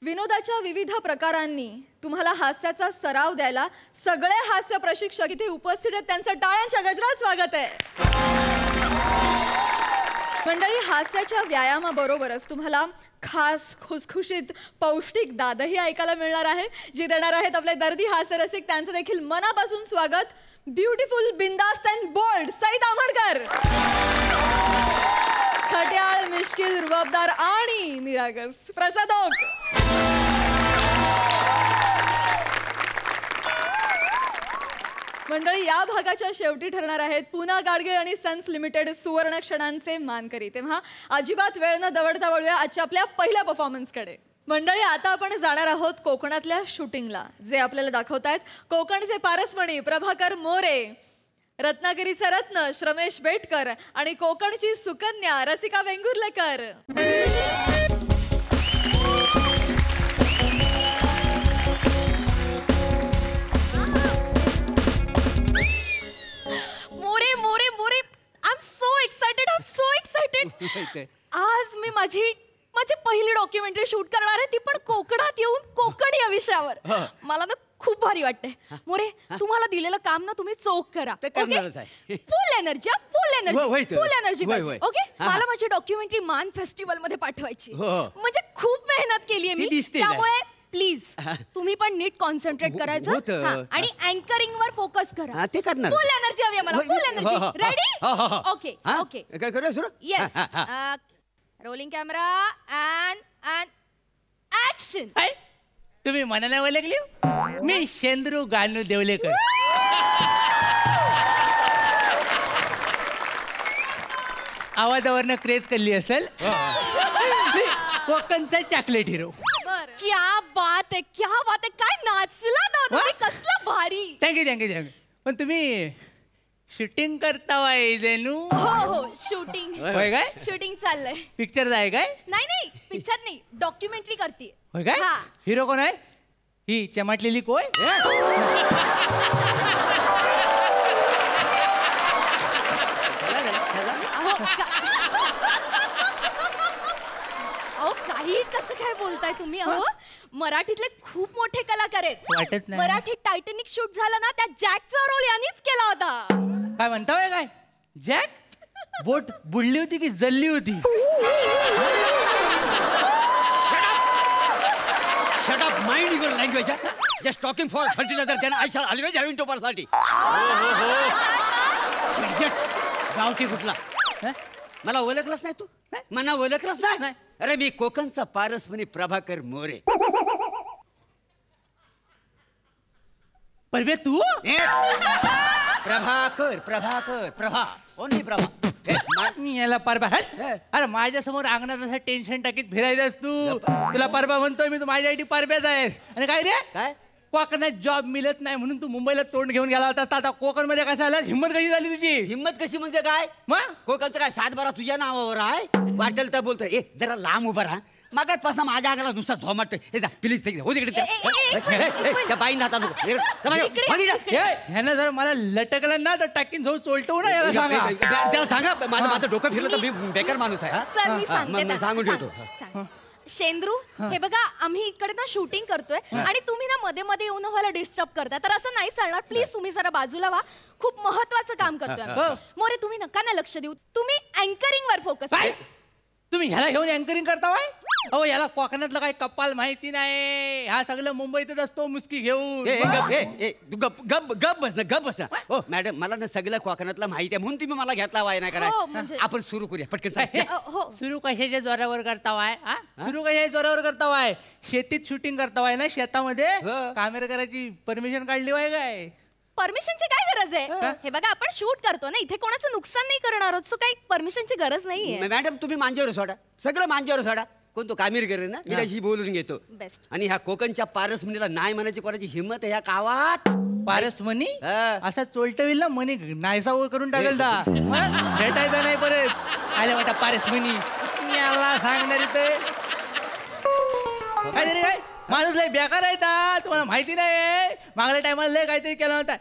विनोदाच्या विविध प्रकारांनी तुम्हाला हास्याचा सराव द्यायला सगळे हास्य प्रशिक्षक इथे उपस्थित आहेत. त्यांचं टाळ्यांच्या गजरात स्वागत आहे. मंडळी, हास्याच्या व्यायामाबरोबरच तुम्हाला खास खुसखुशीत पौष्टिक दादही ऐकायला मिळणार आहे, जी देणार आहेत आपले दर्दी हास्यरसिक. त्यांचं देखील मनापासून स्वागत. ब्युटिफुल, बिंदास्त अँड बोल्ड सई ताम्हणकर, खट्याळ, मिश्किल, रुबाबदार आणि निरागस प्रसाद ओक. मंडळी, या भागाच्या शेवटी ठरणार आहेत पूना गाडगीळ आणि सन्स लिमिटेड सुवर्ण क्षणांचे मानकरी. तेव्हा अजिबात वेळ न दवडता वळूया आजच्या आपल्या पहिल्या परफॉर्मन्सकडे. मंडळी, आता आपण जाणार आहोत कोकणातल्या शूटिंगला, जे आपल्याला दाखवतायत कोकणचे पारसमणी प्रभाकर मोरे, रत्नागिरीचा रत्न श्रमेश बेटकर आणि कोकणची Sukanya Rasika Vengurlekar. More More More, I am so excited, I am so excited. आज मी माझी पहिली डॉक्युमेंटरी शूट करणार आहे, ती पण कोकणात येऊन कोकण या विषयावर. मला ना खूप भारी वाटतंय. मोरे, तुम्हाला दिलेलं काम ना तुम्ही चोख करा. फुल एनर्जी, फुल एनर्जी, फुल एनर्जी. ओके, मला माझी डॉक्युमेंटरी मान फेस्टिवल मध्ये पाठवायची. म्हणजे खूप मेहनत केली आहे मी, त्यामुळे प्लीज तुम्ही पण नीट कॉन्सन्ट्रेट करायचं आणि अँकरिंग वर फोकस करा. फुल एनर्जी हवी आहे मला, फुल energy. Ready? Okay okay, yes. Rolling camera and action. तुम्ही मनाला ओळखली? मी शेंद्रू गानू देवलेकर. आवाजावरनं क्रेज केली असेल. कोकणचा चॉकलेट हिरो. क्या बात आहे, क्या बात आहे. काय नाचला ना तुम्ही, कसलं भारी. Thank you thank you thank you. पण तुम्ही शूटिंग करता वाय जणू? हो, शूटिंग. होय काय? शूटिंग चाललंय. पिक्चर आहे काय? नाही, पिक्चर नाही, डॉक्युमेंटरी करते. होय काय? हिरो कोण आहे? ही चमटलेली कोय? काही कसं काय बोलताय तुम्ही? अहो, मराठीतले खूप मोठे कलाकार आहेत. वाटत नाही. मराठीत टायटॅनिक शूट झाला ना, त्या जॅकचा रोल यांनीच केला होता. काय म्हणता? काय जॅक बोट बुडली होती की जल्ली होती? Shut up, mind your language. Just talking for 30 other then I shall always have into personality. गावठी कुठला? मला ओळखलंच नाही तू? मला ओळखलंच नाही? अरे मी कोकणचा पारसमणी प्रभाकर मोरे. परबे तू? प्रभाकर प्रभाकर प्रभा ओनली प्रभा. याला परबा. अरे माझ्या समोर अंगणात असं टेन्शन टाकीत फिरायचंस तू. तुला परबा म्हणतोय मी, तू माझ्यासाठी परब्याच आहेस. आणि काय रे, काय कोकणात जॉब मिळत नाही म्हणून तू मुंबईला तोंड घेऊन गेला होता. आता कोकण मध्ये कसं आला? हिंमत कशी झाली तुझी? हिंमत कशी म्हणजे काय? मग कोकणचं काय 7-12 तुझ्या नावावर आहे? वाटेल तर बोलतोय. ए जरा लांब उभा राहा. मागातपासून माझ्या अंगाला नुसता झोमाट. हे जा प्लीज हो तिकडे. त्या बाईन जाता नको. ह्यानं जर मला लटकलं ना तर टाकीन जाऊन चोलटवू ना. याला सांगा, त्याला सांगा माझं डोकं फिरलं तर मी बेकार माणूस आहे. सर मी सांगते, सांगून ठेवतो. शेंद्रू, हे बघा आम्ही इकडे ना शूटिंग करतोय आणि तुम्ही ना मध्ये मध्ये येऊन व्हायला डिस्टर्ब करताय, तर असं नाही चालणार. प्लीज तुम्ही जरा बाजूला व्हा. खूप महत्वाचं काम करतोय. मोरे, तुम्ही नका ना लक्ष देऊ. तुम्ही अँकरिंग वर फोकस. तुम्ही ह्याला घेऊन अँकरिंग करताय? अहो, याला कोकणातलं काही कपाल माहिती नाही. हा सगळं मुंबईतच असतो मुस्की घेऊन. गप बस. हो मॅडम, मला ना सगळं कोकणातलं माहिती आहे म्हणून तुम्ही मला घेतला वाय नाही करा. आपण सुरू करूया पटकन. सुरू कशाच्या जोरावर करतावाय? सुरू कशाच्या जोरावर करतावाय? शेतीत शूटिंग करतावाय ना, शेतामध्ये कॅमेरा करायची परमिशन काढली वाय काय? परमिशनची काय गरज आहे? हे बघा आपण शूट करतो ना, इथे कोणाचं नुकसान नाही करणार आहोत, सो काही परमिशनची गरज नाहीये. मॅडम तुम्ही मांजावर सोडा, सगळं मांजावर सोडा. कोण तो कामीर करेल ना, मी त्याशी बोलून घेतो. बेस्ट. आणि ह्या कोकणच्या पारसमणीला नाही म्हणायची कोणाची हिंमत आहे ह्या गावात? पारसमणी असा चोलटविल ना, मनी नायसा करून टाकेल दा. भेटायचा नाही परत. आल्या वाटा पारसमणी याला सांगणार ते काय माणूस लय बेकार आहे. तुम्हाला माहिती नाही, मागल्या टायमाला लय काहीतरी केलं होता.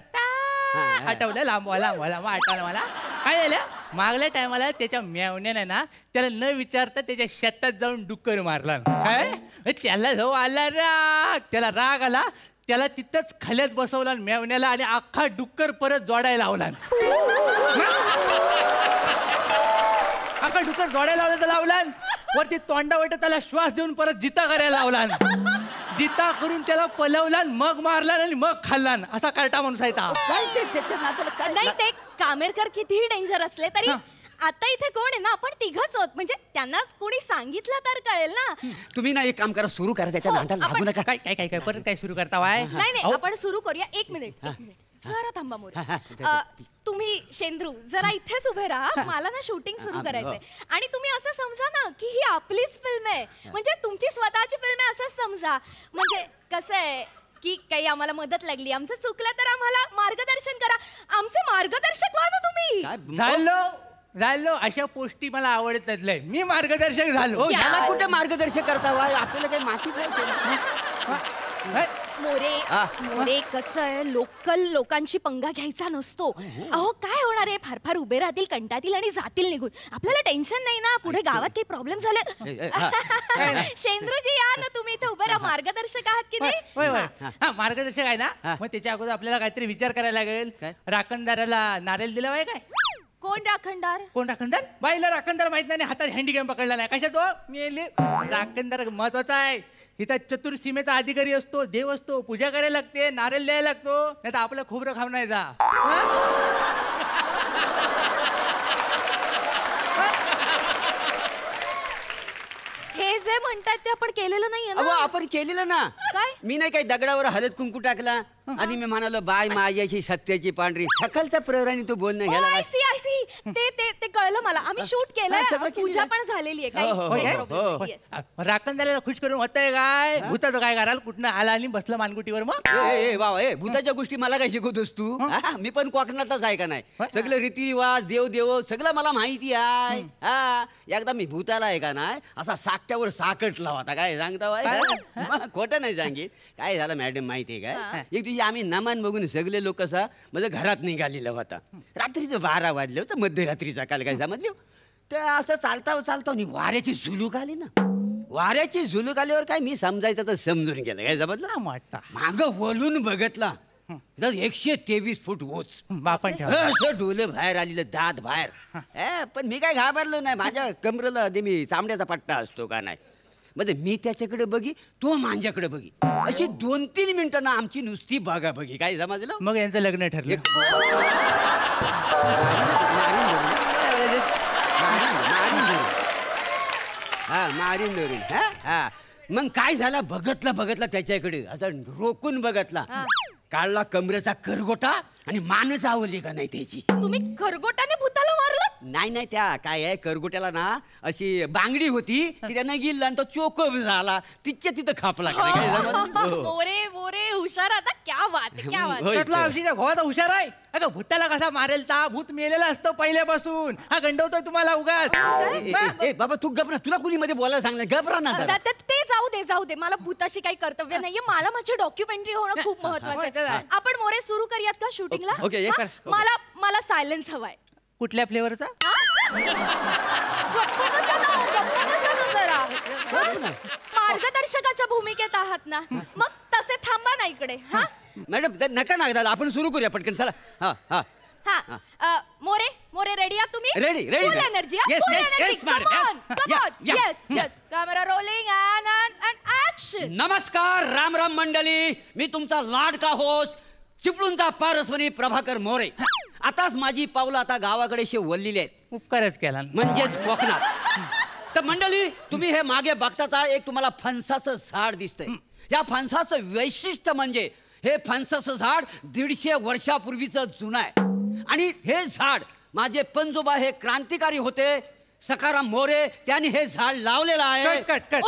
आठवलं लांब आठवलं मला. काय झालं? मागल्या टायमाला त्याच्या मेवण्याने ना त्याला न विचारता त्याच्या शेतात जाऊन डुक्कर मारला काय त्याला जो आला राग, त्याला राग आला, त्याला तिथंच खाल्यात बसवला मेवण्याला आणि अख्खा डुक्कर परत जोडायला लावला. अख्खा डुक्कर जोडायला लावला वरती तोंडावट त्याला श्वास देऊन परत जिता करायला लावला. जिता करून त्याला पलवला, मग मारला आणि मग खाल्ला. असा कार्टा माणूस आहे ता. काय ते त्याच्या नात्याला काय नाही ते कामेरकर कितीही डेंजर असले तरी आता इथे कोण आहे ना, आपण तिघच आहोत. म्हणजे त्यांना कोणी सांगितलं तर कळेल ना. तुम्ही ना एक काम करा, सुरू करा त्याच्या हो, नात्याला लागू आपण- नका. काय काय काय काय परत काय सुरू करता वाय? नाही नाही आपण सुरू करूया. एक मिनिट जरा थांबा मोरे. तुम्ही शेंद्रू जरा इथेच उभे राहा. मला ना शूटिंग सुरू करायचंय आणि तुम्ही असं समजा ना की ही आपलीच फिल्म आहे, म्हणजे तुमची स्वतःची फिल्म आहे असंच समजा. म्हणजे कसं आहे की काही आम्हाला मदत लागली, आमचं चुकलं तर आम्हाला मार्गदर्शन करा. आमचे मार्गदर्शक व्हा ना तुम्ही. झालो झालो अशा पोस्टी मला आवडत लय. मी मार्गदर्शक झालो. हो, याला कुठे मार्गदर्शक करता वा? आपल्याला काही माती मोरे मोरे कसं आहे, लोकल लोकांची पंगा घ्यायचा नसतो. अहो काय होणार आहे, फार फार उभे राहतील, कंटातील आणि जातील निघून. आपल्याला टेन्शन नाही ना, पुढे गावात काही प्रॉब्लेम झाले. शेंद्रूजी या ना तुम्ही इथे उभे राहा. मार्गदर्शक आहात की नाही? होय होय हा मार्गदर्शक आहे ना. मग त्याच्या अगोदर आपल्याला काहीतरी विचार करायला लागेल. राखणदाराला नारळ दिला पाहिजे काय? कोण राखणदार? कोण राखणदार? बाईला राखणदार माहित नाही, हातात हँडीकॅम पकडला नाही. कशा तो मी राखणदार महत्वाचा आहे. इथं चतुर्सीमेचा अधिकारी असतो, देव असतो, पूजा करायला लागते, नारळ द्यायला लागतो, नाही तर आपलं खोबरं खाऊ नाही जा. हे जे म्हणतात ते आपण केलेलं नाहीये ना. आपण केलेलं ना. काय? मी नाही काही दगडावर हळद कुंकू टाकला आणि मी म्हणालो बाय माझ्याशी सत्याची पांढरी. सकाळचा प्रहराने तू बोलणं घ्यायला आय सी ते ते ते कळलं मला. आम्ही शूट हा, सगळं केलंय, केलेलं पूजा आहे. पण झालेली आहे. हो, हो, होय काही काय? problem नाही. Yes. राखणदाराला खुश करून होतंय काय? भूताचं काय कराल? कुठनं आला आणि बसलं मानगुटीवर मग? ए बाबा ए भूताच्या गोष्टी मला काय शिकवतोस तू? हा, मी पण कोकणातच आहे का नाही? सगळं रीतिरिवाज देव देव सगळं मला माहिती आहे. हा एकदा मी भूताला आहे का नाही असा साकट्यावर साकटला होता. काय सांगता बाय? खोटं नाही सांगित. काय झालं मॅडम माहितीये काय? एक दिवशी आम्ही नमान बघून सगळे लोक असा म्हणजे घरात निघालेला होता. रात्रीचं 12 वाजले होतं, मध्यरात्रीचा काल काय समजले. ते असं चालता चालता वाऱ्याची झुलूक आली ना. वाऱ्याची झुलूक आल्यावर काय मी समजायचं तर समजून गेलं. काय समजलं? माग वळून बघतला 123 फूट ओच. बापन असं डोले बाहेर आलेलं, दात बाहेर. पण मी काय घाबरलो नाही. माझ्या कमरेला मी चामड्याचा पट्टा असतो का नाही. म्हणजे मी त्याच्याकडे बघी, तो माझ्याकडे बघी. अशी 2-3 मिनिटं ना आमची नुसती बघा बघी. काय समजलं? मग यांचं लग्न ठरलं. मारीन धरून. हा मग काय झाला, बघतला त्याच्याकडे असं रोखून बघतला. काढला कमरेचा करगोटा आणि मानच आवडली का नाही त्याची. तुम्ही खरगोटाने भूताला मारलं? नाही त्या काय आहे, करगोट्याला ना अशी बांगडी होती ती त्यानं गिल्ला आणि तो चोकप झाला. तिच्या तिथं खापला. मोरे मोरे हुशार आता. क्या बात आहे, क्या बात. होय. कुठला औषध घोवाचा हुशार आहे. अगं भूताला कसा मारेल ता? भूत मेलेला असतं पहिल्यापासून. हा गंडवतोय तुम्हाला उगाच. ए बाबा तू गपरा. तुला कुणी मध्ये बोलायला सांगलं? गपरा ना जरा. ते जाऊ दे. मला भूताशी काही कर्तव्य नाहीये. मला माझी डॉक्युमेंटरी होणं खूप महत्वाचं आहे. आपण मोरे सुरू करूयात का शूटिंगला? ओके, ये कर. मला सायलेन्स हवाय. कुठल्या फ्लेवरचा? गप्प बसा ना जरा. मार्गदर्शकाच्या भूमिकेत आहात ना, मग तसे थांबा ना इकडे. हा मॅडम नका ना दादा, आपण सुरू करूया पटकन. चला. हा हा हा मोरे रेडी आहात तुम्ही? Ready. Full energy. Yes, madam. Yes. Yes camera rolling and action. नमस्कार राम राम मंडळी. मी तुमचा लाडका होस्ट चिपळूणचा पारसवनी प्रभाकर मोरे. आताच माझी पावलं आता गावाकडे वळलेली आहेत, उपकारच केला. म्हणजेच कोकणात. तर मंडळी तुम्ही हे मागे बघता एक तुम्हाला फणसाचं झाड दिसतंय. या फणसाचं वैशिष्ट्य म्हणजे हे फणसाचं झाड 150 वर्षापूर्वीचं जुनं आहे. आणि हे झाड माझे पंजोबा हे क्रांतिकारी होते सखाराम मोरे, त्यांनी हे झाड लावलेलं आहे. कट. अरे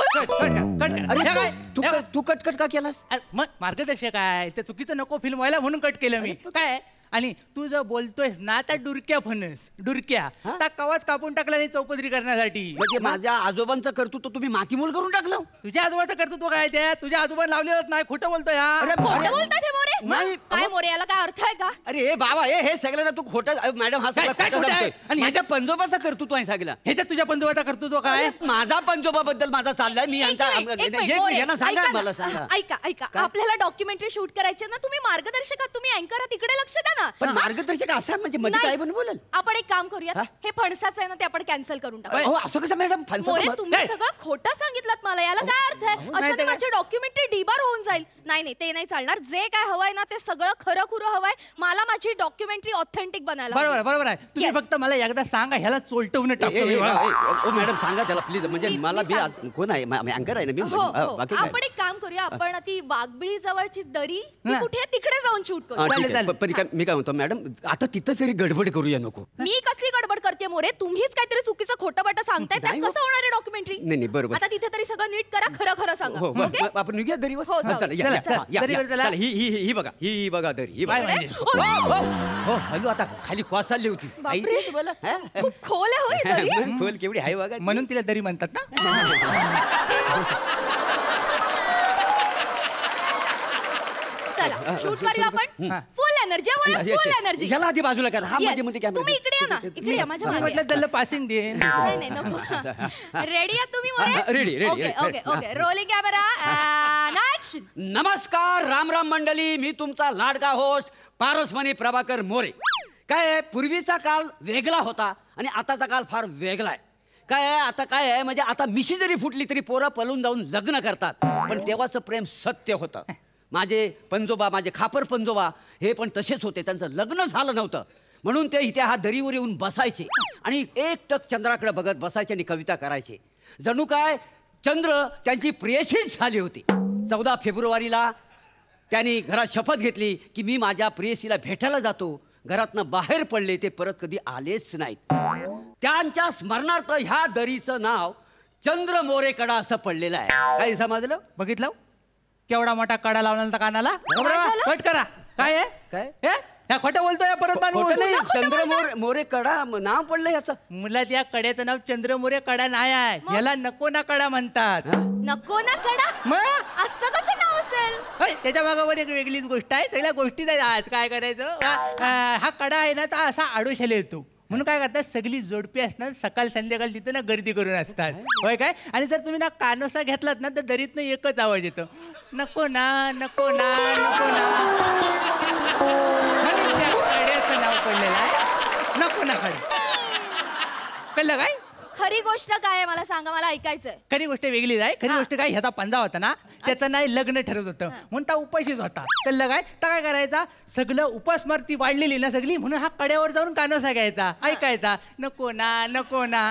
तू कटकट का केलास? मग मार्गदर्शक आहे ते चुकीचं नको फिल्म व्हायला म्हणून कट केलं मी. काय आणि तू जर बोलतोयस ना त्या डुरक्या फणस डुरक्या त्या कवाच कापून टाकला नाही चौपदरी करण्यासाठी. म्हणजे माझ्या आजोबांचं कर्तृत्व तुम्ही मातीमोल करून टाकलं. तुझ्या आजोबाचं कर्तृत्व काय ते तुझ्या आजोबा लावलेलंच नाही खोटं बोलतोय हा. अरे खोटं बोलताय ते मोरे नाही. काय मोरे याला काय अर्थ आहे का? अरे हे बाबा हे सगळं ना तू खोटं मॅडम हा सगळा काय खोटं खोटं आहे? सांगतोय. आणि माझ्या पंजोबाचा कर्तृत्व आहे सगळं. ह्याच्यात तुझ्या पंजोबाचा कर्तृत्व काय? माझा पंजोबाबद्दल माझा चाललाय मी यांचा एक मिनिट, मोरे, यांना सांगा ऐका ना. मला सांगा. ऐका आपल्याला डॉक्युमेंटरी शूट करायचे ना तुम्ही मार्गदर्शक आहात तुम्ही अँकर आहात तिकडे लक्ष द्या ना. पण मार्गदर्शक असं म्हणजे मध्ये नाही. काय पण बोलेल. आपण एक काम करूया हे फणसाचं आहे ना ते आपण कॅन्सल करून टाकू. हो असं कसं मॅडम मोरे तुम्ही नाही. सगळं खोटं सांगितलं मला याला काय अर्थ आहे? नाही अशाने तर माझी डॉक्युमेंटरी डिबार होऊन जाईल. नाही ते नाही चालणार. जे काय हवंय ना ते सगळं खरं खुरं हवंय. मला माझी डॉक्युमेंटरी ऑथेंटिक बनायला बरोबर बरोबर आहे तुम्ही Yes. फक्त मला एकदा सांगा ह्याला चोलटवून टाकतो मी. मॅडम सांगा त्याला प्लीज म्हणजे मी मला सांगते. कोण आहे अँकर आहे ना मी हो हो. बाकी काय आपण एक काम करूया आपण ती वाघबिळी जवळची दरी ती हा. कुठे आहे? तिकडे जाऊन शूट हा, करू. ठीक चालेल, आहे. चालेल. पण मी काय म्हणतो मॅडम आता तिथं तरी गडबड करूया नको. मी कसली गडबड करते मोरे तुम्हीच काहीतरी चुकीचं खोटं बाटं सांगताय त्यात नाही हो. कसं होणार आहे डॉक्युमेंटरी? नाही, बरोबर. आता तिथे तरी सगळं नीट करा खरं सांगा. हो मग ओके? आपण निघूया दरीवर. हो, हा, जाऊ. चला, या, चला, या, चला, हा, या, दरीवर या. चला. चला, ही बघा दरी ही बाय बघा. म्हणजे. हो हॅलो आता खाली क्वास चालली होती बापरे. माहिती आहे तुम्हाला? हा? खूप खोल आहे होय दरी. मग खोल केवढी आहे बघा ती. म्हणून तिला दरी म्हणतात ना. चला शूट करूया आपण हा. फुल एनर्जी फुल एनर्जी. ह्याला आधी बाजूला करा हा मध्ये मध्ये कॅमेरा. तुम्ही इकडे या ना इकडे या माझ्या मी मागे म्हटलं त्याला पासिंग दे. नाही नको. रेडी आहात तुम्ही More? Ready okay rolling camera action. नमस्कार राम राम मंडळी मी तुमचा लाडका होस्ट पारसमणी प्रभाकर मोरे. काय आहे पूर्वीचा काळ वेगळा होता आणि आताचा काळ फार वेगळा आहे. काय आहे आता काय आहे म्हणजे आता मिशी जरी फुटली तरी पोरं पळून जाऊन लग्न करतात पण तेव्हाचं प्रेम सत्य होतं. माझे पंजोबा माझे खापर पंजोबा हे पण तसेच होते त्यांचं लग्न झालं नव्हतं म्हणून ते इथे हा दरीवर येऊन बसायचे आणि एकटक चंद्राकडे बघत बसायचे आणि कविता करायचे. जणू काय चंद्र त्यांची प्रेयसीच झाली होती. 14 फेब्रुवारीला त्यांनी घरात शपथ घेतली की मी माझ्या प्रेयसीला भेटायला जातो. घरातनं बाहेर पडले ते परत कधी आलेच नाहीत. त्यांच्या स्मरणार्थ ह्या दरीचं नाव चंद्र मोरेकडा असं पडलेलं आहे. काही समजलं? बघितलं केवढा मोठा कडा लावला होता कानाला. झालं? कट करा. काय आहे काय? हे? ह्या खोटं बोलतोय परत खोटं नाही माणूस. चंद्र मोरेकडा नाव पडलं याचं. मुलात या कड्याचं नाव चंद्रमोरे कडा नाही आहे याला नको ना कडा म्हणतात. नको ना कडा मग असं कसं नाव असेल? होय, त्याच्या मागावर एक वेगळीच गोष्ट आहे. सगळ्या गोष्टीच आहेत. आज काय करायचं हा कडा आहे ना तो असा आडोशाला येतो म्हणून काय करतात सगळी जोडपी असतात सकाळ संध्याकाळ तिथं ना गर्दी करून असतात. होय काय आणि जर तुम्ही ना कानोसा घेतलात ना तर दरीतनं एकच आवाज येतो नको ना नको ना नको ना. म्हणून त्या कड्याचं नाव पडलेलं आहे नको ना कडा. कळलं काय? खरी गोष्ट काय आहे मला सांगा मला ऐकायचंय. खरी गोष्ट वेगळीच आहे. खरी गोष्ट काय ह्याचा पंजा होता ना त्याचं नाही लग्न ठरत होतं म्हणून त्या उपाशीच होता. कळलं काय? तर काय करायचा सगळं उपासमार्ती वाढलेली ना सगळी म्हणून हा कड्यावर जाऊन कानोसा घ्यायचा ऐकायचा नको ना नको ना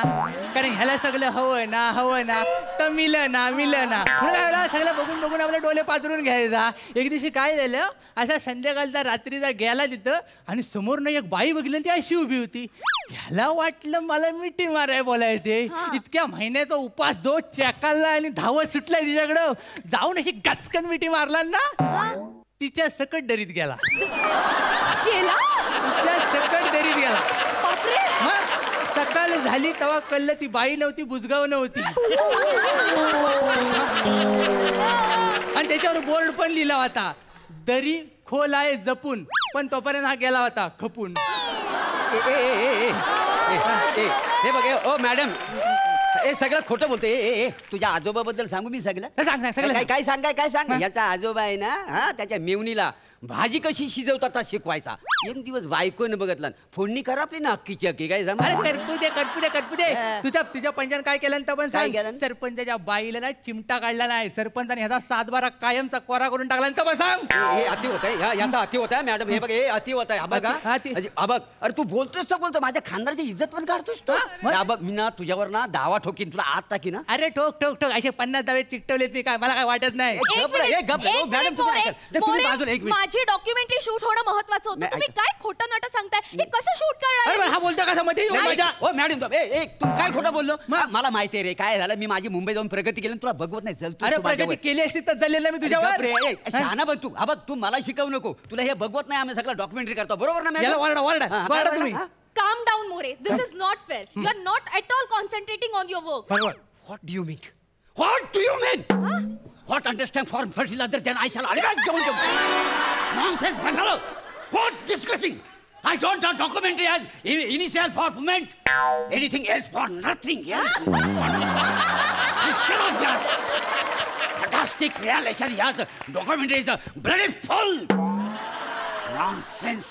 कारण ह्याला सगळं हवं ना तर मिलं ना म्हणून काय झालं सगळं बघून बघून आपले डोळे पाजरून घ्यायचा. एक दिवशी काय झालं असा संध्याकाळचा रात्रीचा गेला तिथं आणि समोरनं एक बाई बघितली ती अशी उभी होती. ह्याला वाटलं मला मिठी माराय बोलायचे. इतक्या महिन्याचा उपास जो चेकालला आणि धावत सुटलाय तिच्याकडं जाऊन अशी गचकन मिठी मारला ना तिच्या सकट दरीत गेला. केला तिच्या सकट दरीत गेला. बापरे. मग सकाळ झाली तेव्हा कळलं ती बाई नव्हती बुजगाव नव्हती आणि त्याच्यावर बोर्ड पण लिहिला होता दरी खोल आहे जपून पण तोपर्यंत हा गेला होता खपून. हे बघ ओ मॅडम हे सगळं खोटं बोलतोय. तुझ्या आजोबाबद्दल सांगू मी सगळं सांग सगळं काय काय सांग. याचा आजोबा आहे ना हा त्याच्या मेवणीला भाजी कशी शिजवतात शिकवायचा. एक दिवस बायकोनं बघितला फोडणी करा आपली ना अक्कीची अक्की काय अरे करपू दे तुझ्या पंचान काय केलं तर पण काय सांग. केलं? सरपंचाच्या बाईला ना चिमटा काढला नाही सरपंचाने ह्याचा 7-12 कायमचा कोरा करून टाकला तर पण सांग. हे अति होत आहे याचा अति होत आहे मॅडम. हे बघ हे अति होत आहे. बघ अरे तू बोलतोस तर बोलतो माझ्या खानदाराची इज्जत पण काढतोस तो. बघ मी ना तुझ्यावर ना दावा ठोकीन तुला आत टाकी ना. अरे ठोक असे 50 दावे चिकटवलेत मी काय मला काय वाटत नाही. एक मिनिट, मॅडम तुम्ही मोरे, बाजूला एक मिनिट माझी डॉक्युमेंटरी शूट होणं महत्वाचं होतं. नाही, तुम्ही ऐका. काय खोटं नाटक सांगताय? हे कसं शूट करणार अरे आहे? हा बोलता कसा मध्ये ओ मॅडम तू काय खोटं बोललो? मला माहिती आहे रे काय झालं. मी माझी मुंबई जाऊन प्रगती केली तुला बघवत नाही. चल तू अरे तू माझ्यावर. प्रगती केली असती तर चाललेलं मी तुझ्यावर. शहाणा बघ तू. हा बघ तू मला शिकवू नको. तुला हे बघवत नाही. आम्ही सगळं डॉक्युमेंटरी करतो बरोबर ना याला मॅडम? वारडा तुम्ही. Calm down, More. This is not fair. You are not at all concentrating on your work. बरोबर. What do you mean? What do you mean? What understand for fertilizer then I shall don't nonsense, my fellow. What discussing? I don't have documentary as initial for movement. Anything else for nothing else. Shut up, yaar. Fantastic realization, yaar. Documentary is bloody full. Nonsense.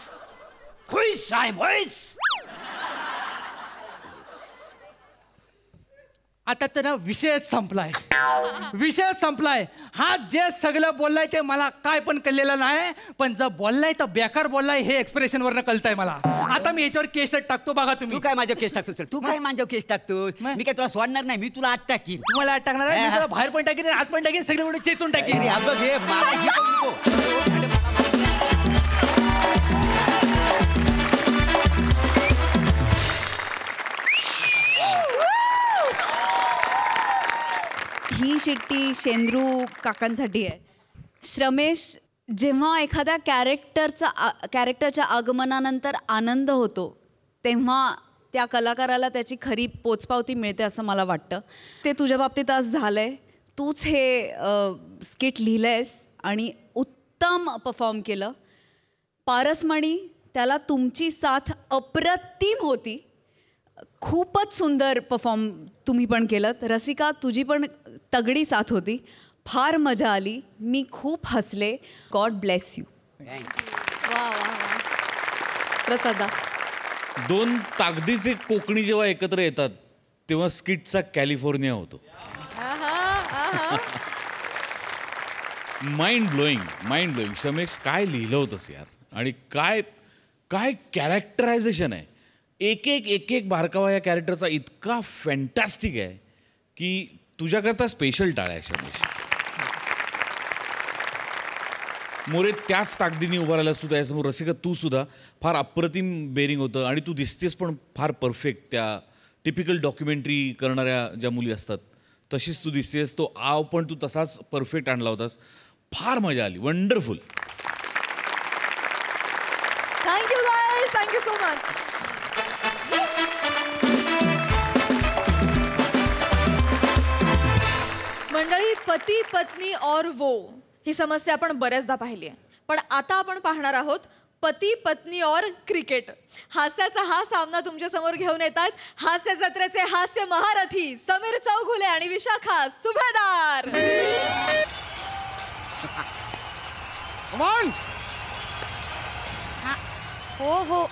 Quiz time, quiz. आता तर ना विषयच संपलाय. हा जे सगळं बोललाय ते मला काय पण कळलेलं नाही. पण जर बोललाय तर बेकार बोललाय हे एक्सप्रेशन वरनं कळतंय मला. आता मी याच्यावर केसच टाकतो बघा तुम्ही. तू काय माझ्या केस टाकतोस? तू काय माझ्या केस टाकतोस? मी काय तुला सोडणार नाही. मी तुला आत टाकीन. तुम्हाला आत टाकणार आहे, मी तुला बाहेर पण टाकीन, आत पण टाकीन, सगळे मिळून चेचून टाकीन. अरे, हा बघ हे मला शिकवू नको. ही शिट्टी शेंद्रू काकांसाठी आहे. श्रमेश, जेव्हा एखाद्या कॅरेक्टरच्या आगमनानंतर आनंद होतो तेव्हा त्या कलाकाराला त्याची खरी पोचपावती मिळते असं मला वाटतं. ते तुझ्या बाबतीत आज झालंय. तूच हे स्किट लिहिलंयस आणि उत्तम परफॉर्म केलं. पारसमणी, त्याला तुमची साथ अप्रतिम होती. खूपच सुंदर परफॉर्म तुम्ही पण केलं. रसिका, तुझी पण तगडी साथ होती. फार मजा आली. मी खूप हसले. God bless you. प्रसादा. दोन ताकदीचे कोकणी जेव्हा एकत्र येतात तेव्हा स्किटचा कॅलिफोर्निया होतो. Mind blowing. शमेश, काय लिहिलं होतंस यार. आणि काय कॅरेक्टरायझेशन आहे. एक एक बारकावा या कॅरेक्टरचा इतका फॅन्टॅस्टिक आहे की तुझ्याकरता स्पेशल टाळ आहे शमेश. मोरे, त्याच ताकदीने उभा राहिलास तू त्याच्यासमोर. रसिका, तू सुद्धा फार अप्रतिम बेरिंग होतं आणि तू दिसतेस पण फार परफेक्ट. त्या टिपिकल डॉक्युमेंटरी करणाऱ्या ज्या मुली असतात तशीच तू दिसतेस. तो आव पण तू तसाच परफेक्ट आणला होतास. फार मजा आली. Wonderful. Thank you guys, thank you so much. मंडळी, पती पत्नी और वो ही समस्या आपण बऱ्याचदा पाहिली आहे. पण आता आपण पाहणार आहोत पती पत्नी और क्रिकेट. हास्याचा हा सामना तुमच्या समोर घेऊन येतात हास्य जत्रेचे हास्य महारथी समीर चौगुले आणि विशाखा सुभेदार. हो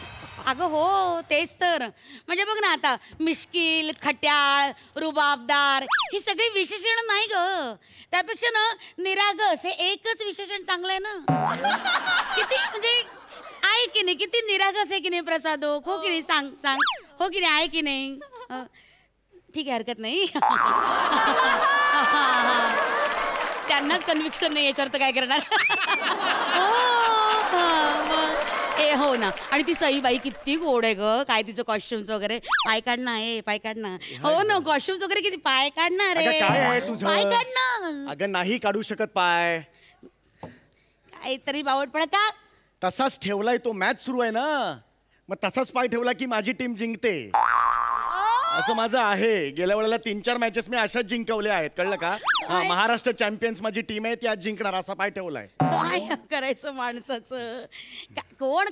अगं हो, तेच तर. म्हणजे बघ ना, आता मिश्किल, खट्याळ, रुबाबदार ही सगळी विशेषण नाही ग. त्यापेक्षा ना निरागस हे एकच विशेषण चांगलं आहे ना. किती म्हणजे आहे की नाही, किती निरागस आहे की नाही प्रसादो. हो की नाही, सांग हो की नाही, आहे की नाही. ठीक आहे, हरकत नाही. त्यांनाच कन्व्हिक्शन नाही याच्यावर तर काय करणार. हो ना. आणि ती सईबाई किती गोड आहे ग. काय तिचं कॉस्ट्युम्स वगैरे. पाय काढणं आहे, पाय काढणं. हो ना, कॉस्ट्युम्स वगैरे किती. पाय काढणार आहे. काय आहे तुझं? पाय काढणं. अगं नाही काढू शकत पाय. काहीतरी बावटपणा का. तसाच ठेवलाय तो. मॅच सुरू आहे ना, मग तसाच पाय ठेवला की माझी टीम जिंकते असं माझं आहे. गेल्या वेळेला 3-4 मॅचेस मी अशाच जिंकवल्या आहेत, कळलं का. महाराष्ट्र चॅम्पियन्स माझी टीम आहे, ती आज जिंकणार असा पाय ठेवलाय. काय करायचं माणसाचं. कोण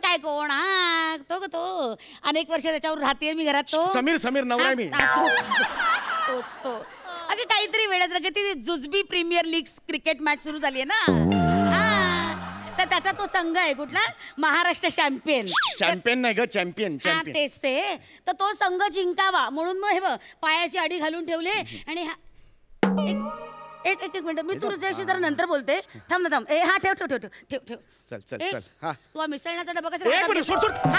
हा तो अनेक वर्ष त्याच्यावर राहते मी घरात. तो समीर नवरा मी. तोच अगं काहीतरी वेळाच रे. ती जुजबी प्रीमियर लीग क्रिकेट मॅच सुरू झाली आहे ना. तर त्याचा तो संघ आहे कुठला, महाराष्ट्र चॅम्पियन नाही ग, चॅम्पियन. तेच ते. तर तो संघ जिंकावा म्हणून मग हे बघ पायाची अडी घालून ठेवले. आणि एक मिनिट, मी तुझ्याशी जरा नंतर बोलते. थांब. हा ठेव. चल. हा, तू मिसळण्याचा डबा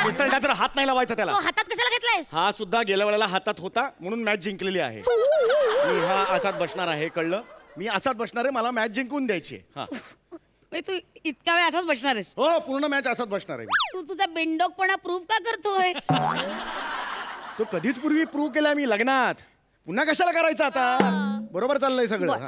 मिसळण्याचा हात नाही लावायचा त्याला. हातात कशाला घेतलायस. हा सुद्धा गेल्या वेळेला हातात होता म्हणून मॅच जिंकलेली आहे. मी हा असाच बसणार आहे, कळलं. मी असाच बसणार आहे, मला मॅच जिंकून द्यायची. हा म्हणजे तू इतका वेळ असाच बसणार आहेस? हो पूर्ण मॅच असाच बसणार आहे मी. तू तुझा बिनडोकपणा प्रूव्ह का करतोय? तो कधीच पूर्वी प्रूव्ह केलाय मी लग्नात. पुन्हा कशाला करायचं आता? बरोबर चाललंय सगळं. हा.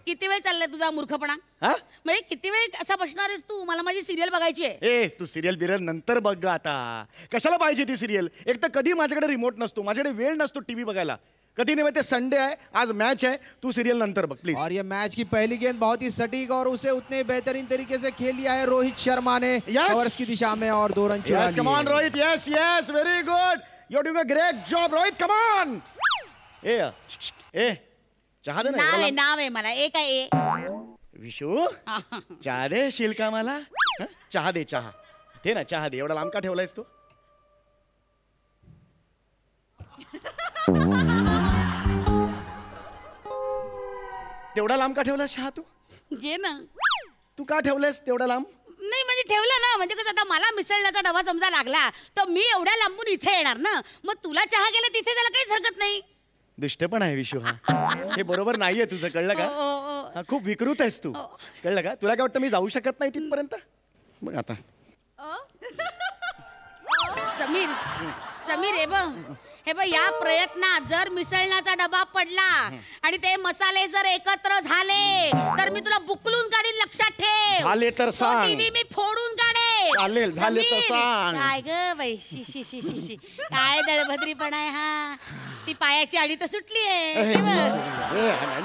किती वेळ चाललाय तुझा मूर्खपणा? हा? म्हणजे किती वेळ असा बसणार आहेस तू? मला माझी सिरियल बघायची आहे. ए तू सिरियल बिरियल नंतर बघ ग आता. कशाला पाहिजे ती सिरियल? एक तर कधी माझ्याकडे रिमोट नसतो, माझ्याकडे वेळ नसतो टीव्ही बघायला. कधी नाही ते संडे आहे, आज मॅच आहे, तू सिरियल नंतर बघ प्लीज. और ये मैच की पहली गेंद बहुत ही सटीक और उसे उतने बेहतरीन तरीके से खेल लिया है रोहित शर्मा ने कवर्स की दिशा में और 2 रन चुरा लिए. Come on Rohit, yes yes very good, you are doing a great job Rohit, come on. ए चहा दे ना. नाव आहे मला एक आहे. विशू चहा दे शिल्का मला. चहा दे, चहा दे ना, चहा दे. एवढा लांब का ठेवलायस तू? तेवढा लांब का ठेवलास चहा तू? घे ना. तू का ठेवलास तेवढा लांब? नाही म्हणजे ठेवलं ना, म्हणजे कसं आता मला मिसळण्याचा डबा समजा लागला तर मी एवढ्या लांबून इथे येणार ना, मग तुला चहा गेला तिथे जायला काहीच हरकत नाही. दुष्ट पण आहे विशू हा. हे बरोबर नाहीये तुझं, कळलं का? हा, खूप विकृत आहेस तू, कळलं का? तुला काय वाटतं मी जाऊ शकत नाही तिथपर्यंत? मग आता समीर समीर हे बघ या प्रयत्नात जर मिसळण्याचा डबा पडला आणि ते मसाले जर एकत्र झाले तर मी तुला बुकलून काढीन, लक्षात ठेव. झाले तर सांग. टीव्ही मी फोडून काढेन. चालेल, झाले तर सांग. काय ग बाई, शी शी शी शी शी काय दळभद्रीपणा आहे हा. ती पायाची आडी तर सुटली आहे.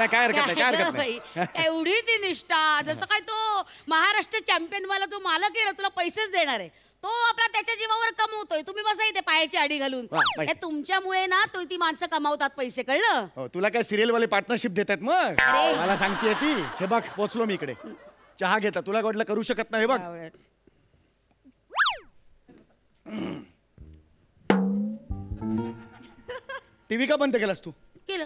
काय हरकत नाही, काय हरकत नाही. एवढी ती निष्ठा, जसं काय तो महाराष्ट्र चॅम्पियन वाला तो मालक आहे ना, तुला पैसेच देणार आहे. तो आपला त्याच्या जीवावर कमवतोय, तुम्ही बसा इथे पायाची आडी घालून. बाई. हे तुमच्यामुळे ना तो ती माणसं कमावतात पैसे, कळलं? हो, तुला काय सिरियल वाले पार्टनरशिप देतात मग? अरे. मला सांगतेय ती. हे बघ पोचलो मी इकडे, चहा घेता. तुला वाटलं करू शकत नाही, हे बघ. टीव्ही का बंद केलास तू? केलं.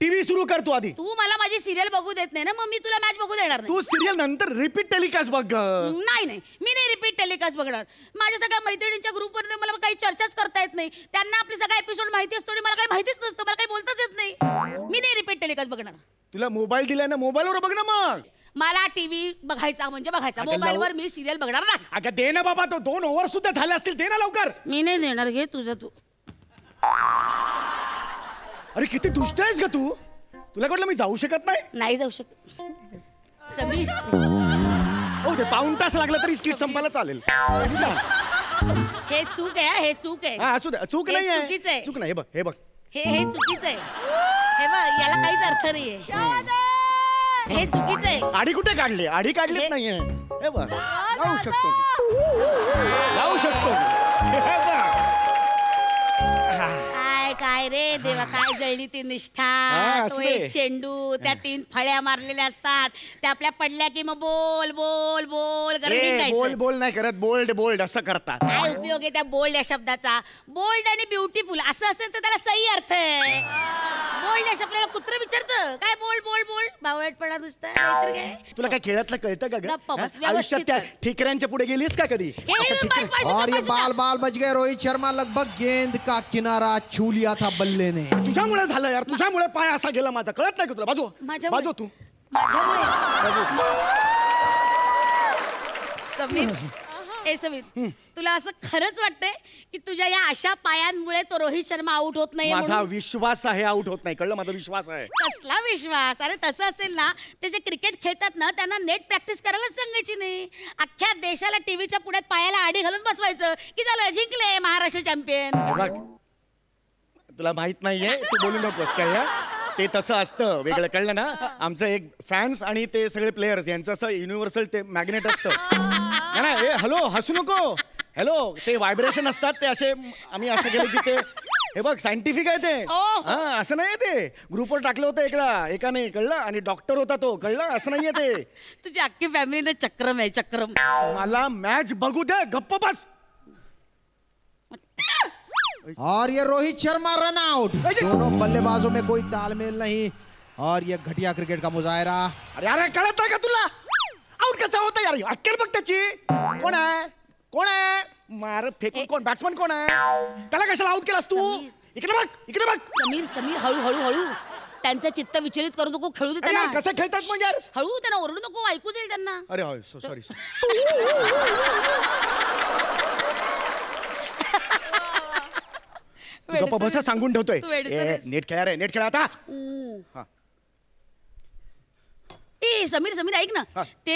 टीव्ही सुरू कर तू आधी. तू मला माझी सिरियल बघू देत नाही ना, मग मी तुला मॅच बघू देणार नाही. तू सिरियल नंतर रिपीट टेलिकास्ट बघ. नाही मी नाही रिपीट टेलिकास्ट बघणार. माझ्या सगळ्या मैत्रिणींच्या ग्रुपवर मला काही चर्चाच करता येत नाही. त्यांना आपली सगळा एपिसोड माहिती असतो आणि मला काही माहितीच नसतं, मला काही बोलताच येत नाही. मी नाही रिपीट टेलिकास्ट बघणार. तुला मोबाईल दिलाय ना, मोबाईलवर बघ ना मग. मला टीव्ही बघायचा म्हणजे बघायचा, मोबाईलवर मी सिरियल बघणार नाही. अगं दे ना बाबा, तो 2 ओव्हर सुद्धा झाले असतील, दे ना लवकर. मी नाही देणार, घे तुझं तू. अरे किती दुष्ट आहेस ग तू. तुला वाटलं मी जाऊ शकत नाही? नाही जाऊ शकत समीर. हो ते पाऊण तास लागला तरी स्किट संपायला चालेल. हे चूक आहे, हे चूक आहे. हा असू दे, चूक हे नाही आहे. चुकीचं आहे. चूक नाही. हे बघ, हे बघ, हे चुकीचं आहे. हे बघ याला काहीच अर्थ नाहीये. हे चुकीचं आहे. आडी कुठे काढली? आडी काढलीच नाहीये. हे बघ, जाऊ शकतो मी. जाऊ शकतो मी. हे बघ. काय रे देवा, काय जळली ती निष्ठा. तो असले. एक चेंडू, त्या 3 फळ्या मारलेल्या असतात, त्या आपल्या पडल्या की मग बोल बोल बोल बोल बोल नाही करत, बोल्ड बोल्ड असं करतात. काय उपयोग आहे त्या बोल्ड या शब्दाचा? बोल्ड आणि ब्युटिफुल असं असेल तर त्याला सही अर्थ आहे. बोल्ड या शब्दाला कुत्र विचारतं काय बोल बोल बोल, बावळटपणा नुसता, नाहीतर काय. तुला काय खेळातलं कळतं का ग? गप्प बस, हा? आयुष्यात त्या व्यवस्थित ठिकऱ्यांच्या पुढे गेलीस का कधी? और ये बाल बाल बच गए. रोहित शर्मा लगभग गेंद का किनारा छू लिया था बल्ले ने. तुझ्यामुळे झालं यार, तुझ्यामुळे पाय असा गेला माझा, कळत नाही का तुला? बाजू बाजू तू. समीर, समीर तुला असं खरंच वाटतंय की तुझ्या या अशा पायांमुळे तो रोहित शर्मा आउट होत नाही? माझा विश्वास आहे आउट होत नाही, कळलं? माझा विश्वास आहे. कसला विश्वास? अरे तसं असेल ना, ते जे क्रिकेट खेळतात ना त्यांना नेट प्रॅक्टिस करायलाच सांगायची नाही. अख्ख्या देशाला टीव्हीच्या पुढ्यात पायाला आडी घालून बसवायचं की झालं, जिंकले महाराष्ट्र चॅम्पियन. हे बघ, तुला माहित नाहीये, तू बोलू नकोस काय. ते तसं असतं वेगळं, कळलं ना? आमचं एक फॅन्स आणि ते सगळे प्लेयर्स यांचं असं युनिव्हर्सल ते मॅग्नेट असतं ना. ए हॅलो, हसू नको. हॅलो, ते व्हायब्रेशन असतात ते असे. आम्ही असं केलं की ते, हे बघ सायंटिफिक आहे ते. हा असं नाहीये ते. ग्रुपवर टाकलं होतं एकाने, कळलं? आणि डॉक्टर होता तो, कळलं? असं नाहीये ते. तुझी अख्खी फॅमिली चक्रम आहे, चक्रम. मला मॅच बघू दे, गप्प बस. और ये रोहित शर्मा रन आउट. दोनों बल्लेबाजों में कोई तालमेल नहीं और ये घटिया क्रिकेट का मुजाहरा. अरे अरे कळत आहे का तुला? आउट कसा होता यार? अक्कल बघ त्याची. कोण आहे? कोण आहे? मार फेकून कोण? बॅट्समन कोण आहे? त्याला कशाला आउट केलास तू? इकडे बघ, इकडे बघ. समीर हळू हळू हळू. त्यांचं चित्त विचलित करू नको, खेळू दे त्यांना. कसं खेळतात मग यार? हळू, त्यांना ओरडू नको, ऐकू जाईल त्यांना. अरे सॉरी. गप्पा बसा, सांगून ठेवतोय. नीट खेळा रे, नीट खेळा आता. ए समीर ऐक ना, ते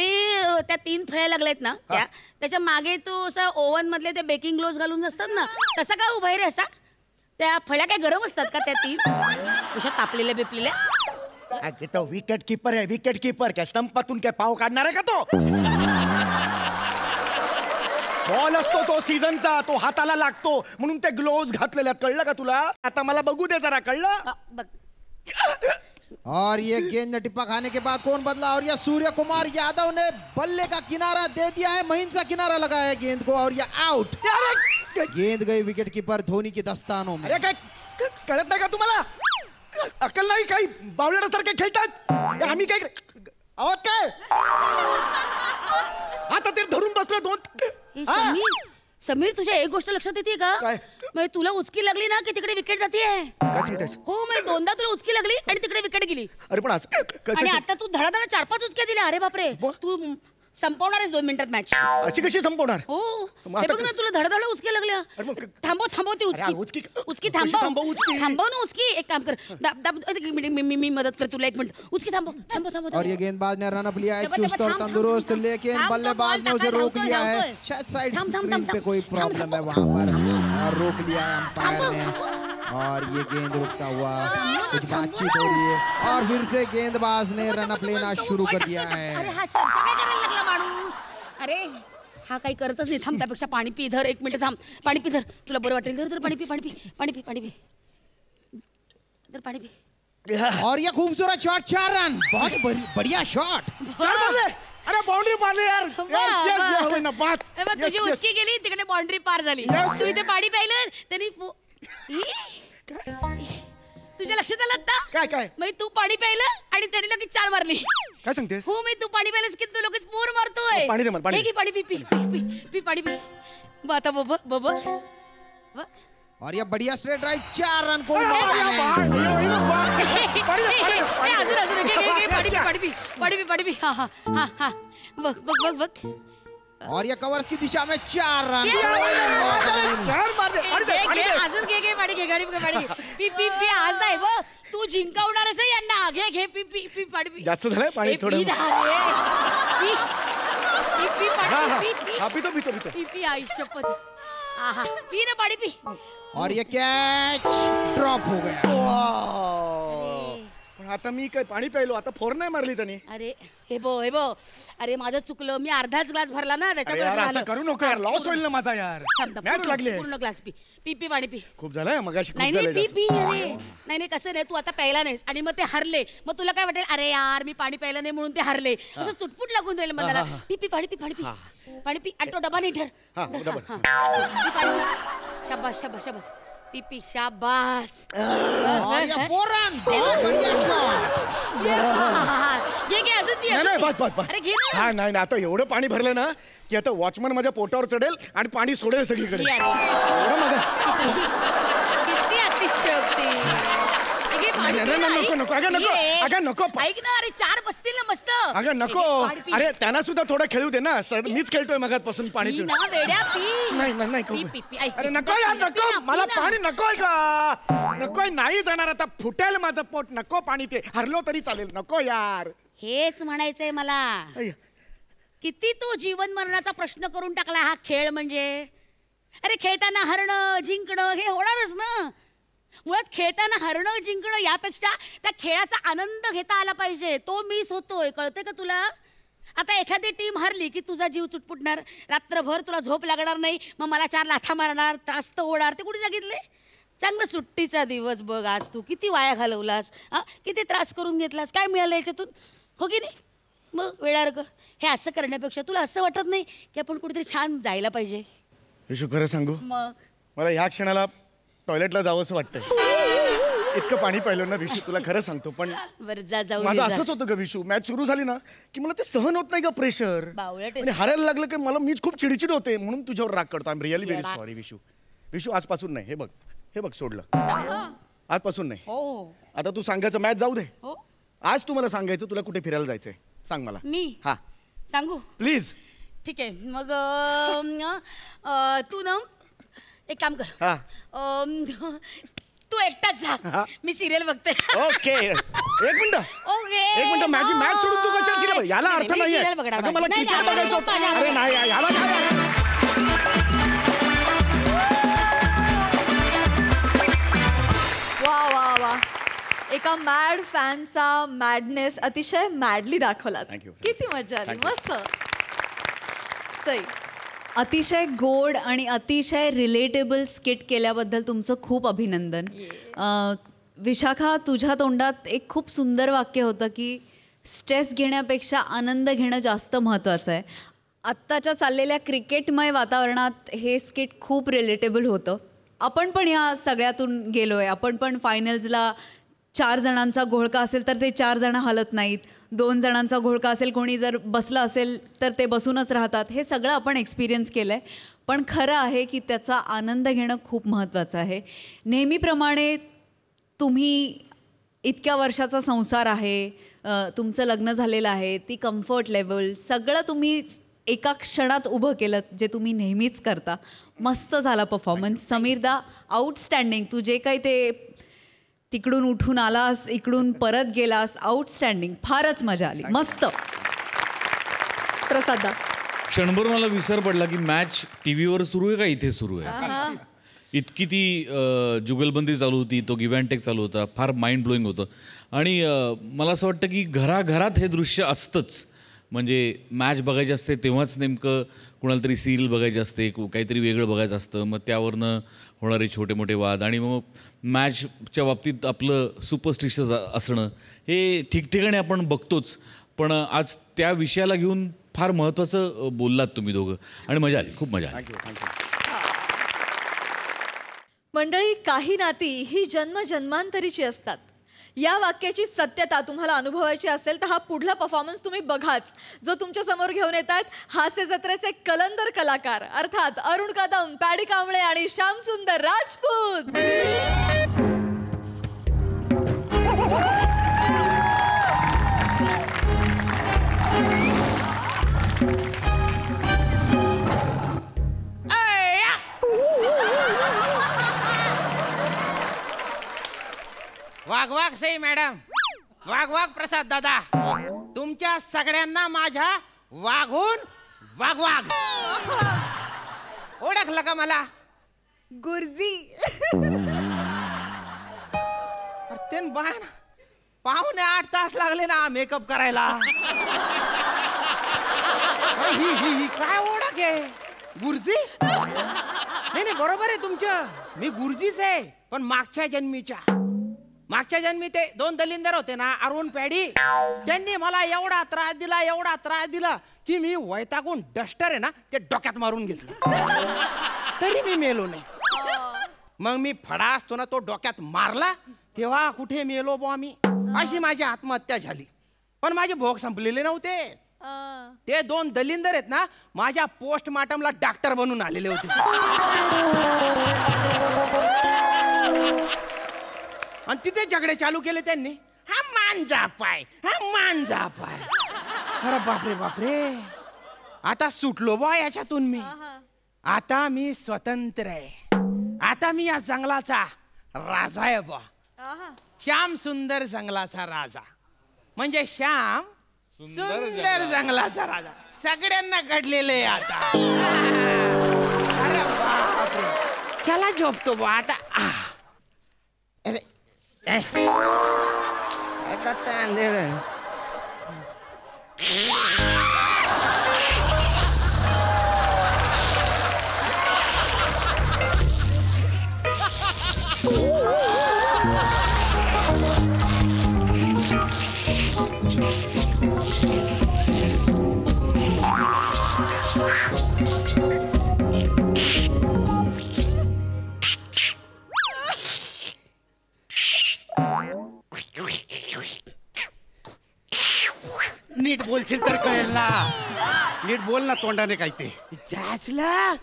त्या 3 फळ्या लागल्यात ना, त्याच्या मागे तो असा ओव्हन मधले ते बेकिंग ग्लोव्स घालून असतात ना, तसा का उभा आहे रे असा? त्या फळ्या काय गरम असतात का त्या 3 अशा तापलेल्या बिपलेल्या? तो विकेट कीपर आहे, विकेट कीपर. काय स्टंपातून काय पाव काढणार आहे का तो? बॉल असतो तो सीझनचा, तो हाताला लागतो म्हणून ते ग्लोव्स घातलेले आहेत. कळलं का तुला? आता मला बघू दे जरा. कळलं? बघ. और ये गेंद ने टिप्पा खाने के बाद कौन बदला, और ये सूर्य कुमार यादव ने बल्ले का किनारा दे दिया है, महीन सा किनारा लगाया है गेंद को, और ये आउट. गेंद गई विकेट कीपर धोनी की दस्तानों में. अरे काय कळत नाही का तुम्हाला? अक्कल नाही? काही बावळ्यासारखे खेळतात आम्ही. काय आवाज काय? आता ते धरून बसलो 2. समीर तुझ्या एक गोष्ट लक्षात येते का? म्हणजे तुला उचकी लागली ना की तिकडे विकेट जाते. हो, म्हणजे 2दा तुला उचकी लागली आणि तिकडे विकेट गेली. अरे पण आणि आता तू धडाधडा 4-5 उचक्या दिल्या. अरे बापरे, तू संपवणार आहेस 2 मिनिटात मॅच. अशी कशी संपवणार? हो, हे बघ ना, तुला धडाधडा उचक्या लागल्या. थांबव ती उचकी थांबव ना उचकी. एक काम कर, मी मदत कर तुला. 1 मिनिट उचकी थांबव. और ये गेंदबाज ने रन अप लिया है चुस्त और तंदुरुस्त, लेकिन बल्लेबाज ने उसे रोक लिया है. शायद साइड स्क्रीन पे कोई प्रॉब्लम है वहां पर, और रोक लिया है अंपायर ने. और ये गेंद रुकता हुआ, कुछ बातचीत हो रही है, और फिर से गेंदबाज ने रन अप लेना शुरू कर दिया है. अरे हा चर्चा काय करायला लागला माणूस? अरे हा काही करतच नाही. थांब, त्यापेक्षा पाणी पी. धर 1 मिनिट थांब, पाणी पी. धर, तुला बरं वाटेल. धर पाणी पी. धर पाणी पी. और ये खूबसूरत शॉट, 4 रन. बहुत बढ़िया शॉट. अरे बाउंड्री मारली यार. तुझी उचकी गेली, तिकडे बाउंड्री पार झाली. तू इथे पाणी प्यायलं त्यांनी. तुझ्या लक्षात आलं आता? काय? म्हणजे तू पाणी प्यायलं आणि त्याने लगेच 4 मारली. काय सांगतेस? हो, मी तू पाणी प्यायलास की तू लगेच 4 मारतोय. पाणी दे मला, पाणी. हे घे पाणी पी. पाणी पी. आता बब. और ये बढ़िया स्ट्रेट ड्राइव, 4 रन को अजून पाणी पी. हा बघ. और ये कवर्स की दिशा में 4 रन. अजून घे पाणी. पी. आज नाही बघ, तू जिंकवणारच आहे यांना. घे पी पाणी पी. जास्त झालंय पाणी थोडं. पी आयुष्यपत. पी ना पाणी पी. और ये कैच ड्रॉप हो गया. पण आता मी काय पाणी प्यायलो, आता 4 नाही मारली त्यांनी. अरे हे बो अरे माझं चुकलं. मी अर्धाच ग्लास भरला ना, त्याच्यामुळे असं करू नको यार. लॉस होईल ना माझा यार. मॅच लागली. पूर्ण ग्लास पी पाणी पी. खूप झालंय मगाशी. नाही पी. अरे नाही कसं नाही, तू आता प्यायला नाहीस आणि मग ते हरले, मग तुला काय वाटेल? अरे यार, मी पाणी प्यायला नाही म्हणून ते हरले, असं चुटपुट लागून राहील मनाला. पी पाणी पी. आणि तो डबा नाही ठर. शाबास. पी. शाबास. और ये 4 रन, बहुत बढ़िया शॉट. घे अजून पी. नाही बस. अरे घे ना. नाही आता एवढं पाणी भरलं ना की आता वॉचमन माझ्या पोटावर चढेल आणि पाणी सोडेल सगळीकडे. एवढं माझं. किती अतिशयोक्ती. नको. ऐक ना, अरे 4 बसतील ना मस्त. अगं नको. अरे त्यांना सुद्धा थोडं खेळू दे ना. मीच खेळतोय मगापासून पाणी पिऊन. नाही. अरे नको यार, नको. मला पाणी नकोय का? नकोय. नाही जाणार आता. फुटेल माझं पोट. नको पाणी. ते हरलो तरी चालेल. नको यार. हेच म्हणायचंय मला. किती तू जीवन मरणाचा प्रश्न करून टाकला हा खेळ. म्हणजे अरे खेळताना हरणं जिंकणं हे होणारच ना. मुळात खेळताना हरणं जिंकणं यापेक्षा त्या खेळाचा आनंद घेता आला पाहिजे. तो मिस होतोय. कळतंय का तुला? आता एखादी टीम हरली की तुझा जीव चुटपुटणार. रात्रभर तुला झोप लागणार नाही. मग मला 4 लाथा मारणार, त्रास्त होणार. ते कुठे सांगितले? चांगलं सुट्टीचा दिवस बघ आज तू. किती वाया घालवलास. किती त्रास करून घेतलास. काय मिळालं याच्यातून? हो की नाही? मग वेळार्ग हे असं करण्यापेक्षा तुला असं वाटत नाही की आपण कुठेतरी छान जायला पाहिजे? विशू खरं सांगू, मग मला ह्या क्षणाला टॉयलेटला जावं असं वाटतंय. इतकं पाणी पाहिलं ना विशू, तुला खरं सांगतो. पण माझं असंच होतं ग विशू. मॅच सुरू झाली ना की मला ते सहन होत नाही का प्रेशर. आणि हारायला लागलं की मला मीच खूप चिडचिड होते. म्हणून तुझ्यावर राग करतो. I am really very sorry Vishu. Vishu आजपासून नाही. हे बघ सोडलं. आजपासून नाही. हो आता तू सांगायचं मॅच जाऊ दे. हो आज तू मला सांगायचं तुला कुठे फिरायला जायचंय सांग मला. मी हा सांगू प्लीज. ठीक आहे मग तू ना एक काम कर हा तू एकटाच जा मी सिरियल बघते. ओके एक मिनिट ओके एक मिनिट माझी मॅच सोडून तू कशाला serial? याला नाही, अर्थ मी नाहीये. serial बघणार अगं मला नाही, क्रिकेट नाही, बघायचं होतं. नाही, अरे नाही याला काय वा वा वा एका मॅड फॅनचा मॅडनेस अतिशय मॅडली दाखवला. Thank you. किती मजा आली. मस्त सई. अतिशय गोड आणि अतिशय रिलेटेबल स्किट केल्याबद्दल तुमचं खूप अभिनंदन. विशाखा तुझ्या तोंडात एक खूप सुंदर वाक्य होतं की स्ट्रेस घेण्यापेक्षा आनंद घेणं जास्त महत्त्वाचं आहे. आत्ताच्या चाललेल्या क्रिकेटमय वातावरणात हे स्किट खूप रिलेटेबल होतं. आपण पण ह्या सगळ्यातून गेलो आहे. आपण पण फायनल्सला 4 जणांचा घोळका असेल तर ते 4 जण हलत नाहीत. 2 जणांचा घोळका असेल कोणी जर बसलं असेल तर ते बसूनच राहतात. हे सगळं आपण एक्सपिरियन्स केलं आहे. पण खरं आहे की त्याचा आनंद घेणं खूप महत्त्वाचं आहे. नेहमीप्रमाणे तुम्ही इतक्या वर्षाचा संसार आहे, तुमचं लग्न झालेलं आहे, ती कम्फर्ट लेवल सगळं तुम्ही एका क्षणात उभं केलं जे तुम्ही नेहमीच करता. मस्त झाला परफॉर्मन्स. समीरदा आउटस्टँडिंग. तू जे काही ते तिकडून उठून आलास इकडून परत गेलास आउटस्टँडिंग. फारच मजा आली. मस्त. प्रसादा. क्षणभर मला विसर पडला की मॅच टीव्हीवर सुरू आहे का इथे सुरू आहे. इतकी ती जुगलबंदी चालू होती, तो गिव्ह अँड टेक चालू होता. फार माइंड ब्लोईंग होतं. आणि मला असं वाटतं की घराघरात हे दृश्य असतंच. म्हणजे मॅच बघायची असते तेव्हाच नेमकं कुणाला तरी सिरियल बघायची असते, काहीतरी वेगळं बघायचं असतं. मग त्यावरनं होणारे छोटे मोठे वाद आणि मग मॅचच्या बाबतीत आपलं सुपरस्टिशियस असणं हे ठिकठिकाणी आपण बघतोच. पण आज त्या विषयाला घेऊन फार महत्त्वाचं बोललात तुम्ही दोघं आणि मजा आली. खूप मजा आली. मंडळी काही नाती ही जन्मजन्मांतरीची असतात. या वाक्याची सत्यता तुम्हाला अनुभवायची असेल तर हा पुढला परफॉर्मन्स तुम्ही बघाच. जो तुमच्या समोर घेऊन येत आहेत हास्य जत्रेचे कलंदर कलाकार अर्थात अरुण कदम, पॅडी कांबळे आणि श्याम सुंदर राजपूत. वाघ वाघ सई मॅडम, वाघ वाघ प्रसाद दादा, तुमच्या सगळ्यांना माझ्या वाघून वाघ वाघ. ओळखलं का मला? गुरुजी. बाय पाहुणे 8 तास लागले ना मेकअप करायला. ही काय ओळख आहे? गुरुजी? नाही बरोबर आहे तुमचं. मी गुरुजीच आहे पण मागच्या जन्मी ते 2 दलिंदर होते ना अरुण पॅडी, त्यांनी मला एवढा त्रास दिला की मी वैतागून डस्टर आहे ना ते डोक्यात मारून घेतलं तरी मी मेलो नाही. मग मी फडा असतो ना तो डोक्यात मारला तेव्हा कुठे मेलो बो मी. अशी माझी आत्महत्या झाली. पण माझे भोग संपलेले नव्हते. ते 2 दलिंदर आहेत ना माझ्या पोस्टमार्टमला डॉक्टर बनून आलेले होते. आणि तिथे झगडे चालू केले त्यांनी. हा मांजा पाय. अरे बापरे आता सुटलो बा याच्यातून मी. आता मी स्वतंत्र आहे. आता मी या जंगलाचा राजा आहे बा. श्याम सुंदर जंगलाचा राजा. म्हणजे श्याम सुंदर जंगलाचा राजा. सगळ्यांना घडलेले आता. अरे बापरे चला झोपतो बा आता. अरे नीट बोलशील तर कळेल ना. नीट बोल ना तोंडाने काय ते. जासला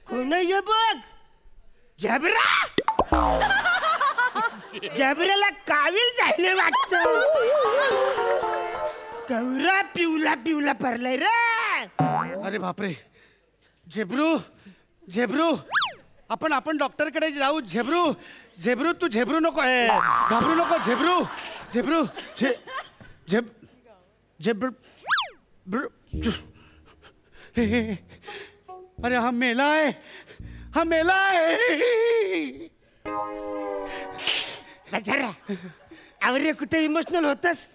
कोण आहे बघ. झबरा जबऱ्याला कावील जायले वाटत. गौरा पिवला पिवला पडलाय रे. अरे बापरे. झेब्रू झेब्रू आपण डॉक्टरकडे जाऊ. झेब्रू झेब्रू तू झेब्रू नको आहे, घाबरू नको. झेब्रू झेब्रू झेब झेब्रू. अरे हा मेला आहे, हा मेला आहे. अरे कुठे इमोशनल होतस.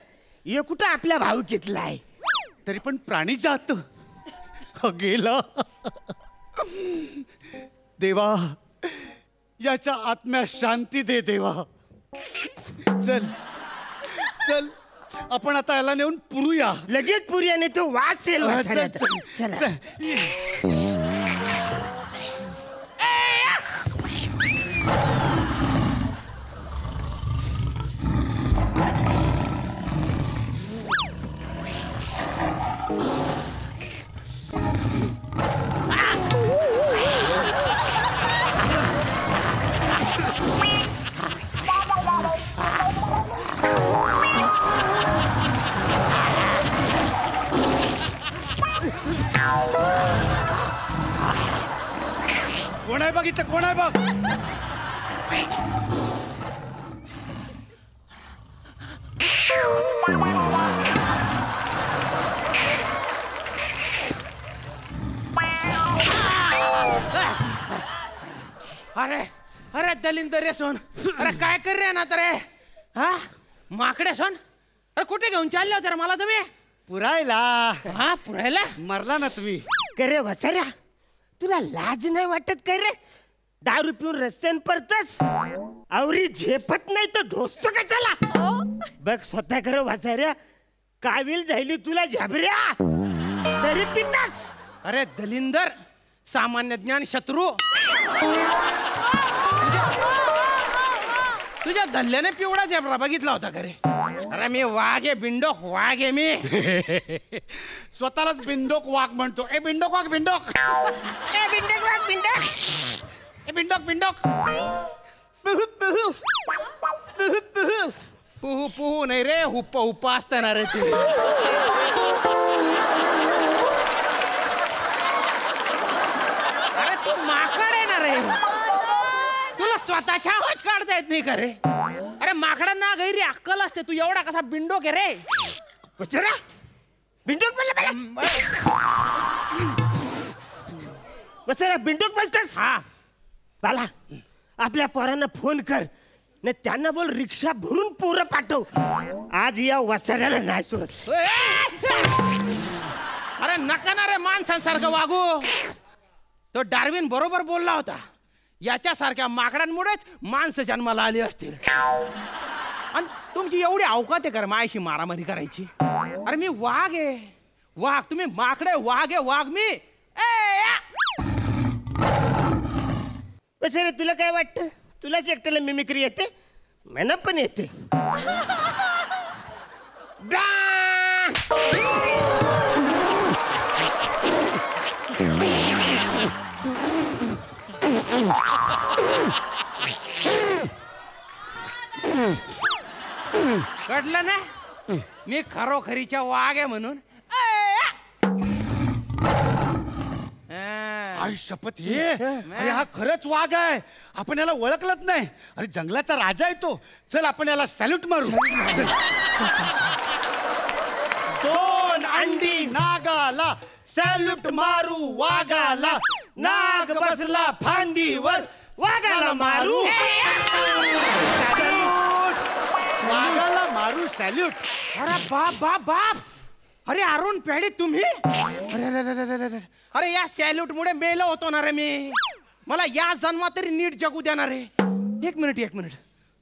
ये कुठं आपल्या भावकीतला आहे. तरी पण प्राणी जात गेला. देवा याच्या आत्म्यास शांती दे देवा. चल चल आपण आता याला नेऊन पुरूया. लगेच पुरूया नाही तो वास येईल. कोण आहे बघ इथं, कोण आहे बघ. अरे अरे दलिंदर रे सोन. अरे काय कर रे ना तर रे. हा माकडे सोन. अरे कुठे घेऊन चालले होते रे मला तुम्ही. पुरायला. हा पुरायला मरला ना तुम्ही. करे वसाऱ्या तुला लाज नाही वाटत काय रे. दारू पिऊन रस्त्यान परतस. आवरी झेपत नाही तर ढोसतो का चला. बघ स्वतः कर वसाऱ्या कावील जायली तुला झाबऱ्या तरी पितास. अरे दलिंदर सामान्य ज्ञान शत्रू. तुझ्या धल्ल्याने पिवळा झेबरा बघितला होता का रे. अरे मी वाघ आहे बिंडोक. वाघ आहे मी. स्वतःलाच बिंडोक वाघ म्हणतो. ए बिंडोक वाघ बिंडोक. ए बिंडोक वाघ बिंडोक. ए बिंडोक बिंडोक. पुहू पुहू पुहू पुहू पुहू पुहू नाही रे. हुप्पा हुप्पा असताना रे ते. अरे तू माकड आहे ना रे. तुला स्वतःच्या आवाज काढता येत नाही का रे. अरे माकडांना गैरी अक्कल असते. तू एवढा कसा बिंडोक आहे रे. बचरा बिंडोक बोलला बचरा बिंडोक बोलतस. हा बाला आपल्या पोरांना फोन कर न त्यांना बोल रिक्षा भरून पोरं पाठव. आज या वसाऱ्याला नाही सोडत. अरे नका ना रे माणसांसारखं वागू. तो डार्विन बरोबर बोलला होता. याच्यासारख्या माकडांमुळेच माणसं जन्माला आली असतील. आणि तुमची एवढी अवकात आहे का माझ्याशी मारामारी करायची. अरे मी वाघ आहे. वाघ तुम्ही माकडे. वाघ आहे वाघ मी. रे तुला काय वाटतं. तुलाच एकट्याला मिमिक्री येते. मला पण येते. कळलं ना मी खरोखरीच्या वाघ आहे म्हणून. आई शपथ हे. अरे हा खरंच वाघ आहे. आपण याला ओळखलंच नाही. अरे जंगलाचा राजा आहे तो. चल आपण याला सॅल्यूट मारू. दोन अंडी नागाला सॅल्यूट मारू वाघाला. नाग बसला फांदीवर वाघाला मारू. वाघाला मारू सॅल्यूट. अरे बाप बाप बाप. अरे अरुण पेढे तुम्ही. अरे अरे अरे या सॅल्यूट मुळे मेलो होतो ना रे मी. मला या जन्मात तरी नीट जगू देणार रे. एक मिनिट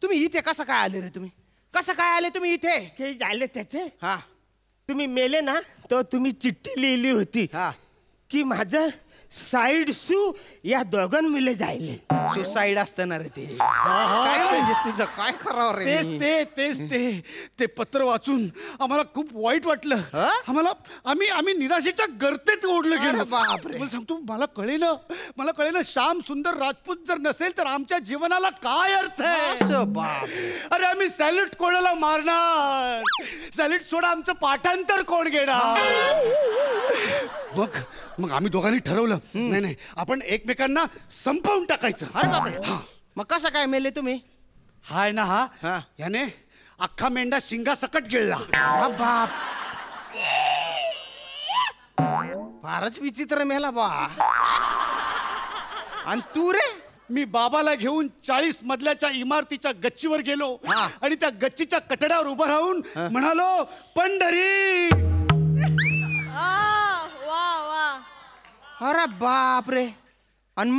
तुम्ही इथे कसं काय आले रे. तुम्ही कसं काय आले तुम्ही इथे. काही झाले त्याचे. हा तुम्ही मेले ना तर तुम्ही चिठ्ठी लिहिली होती की माझं साईड सू या दोघां मिले जायले. सुसाईड असतं रे ते. काय म्हणजे तुझं काय करावं रे? ते पत्र वाचून आम्हाला खूप वाईट वाटलं. आम्ही निराशेच्या गर्तेत ओढलं गेलो. बापरे. मला सांगतो, मला कळेलं श्याम सुंदर राजपूत जर नसेल तर आमच्या जीवनाला काय अर्थ आहे. अरे आम्ही सॅल्यूट कोणाला मारणार? सॅल्यूट सोडा, आमचं पाठांतर कोण घेणार? मग आम्ही दोघांनी ठरवलं, नाही आपण एकमेकांना संपवून टाकायचं. अरे बापरे. मग कसं काय मेले तुम्ही? हाय ना हा याने अख्खा मेंढा शिंगा सकट गिळला. बाप, फारच विचित्र मेला बा. आणि तू रे? मी बाबाला घेऊन 40 मजल्याच्या इमारतीच्या गच्चीवर गेलो आणि त्या गच्चीच्या कठड्यावर उभं राहून म्हणालो, पंढरी. अरे बाप रे. आणि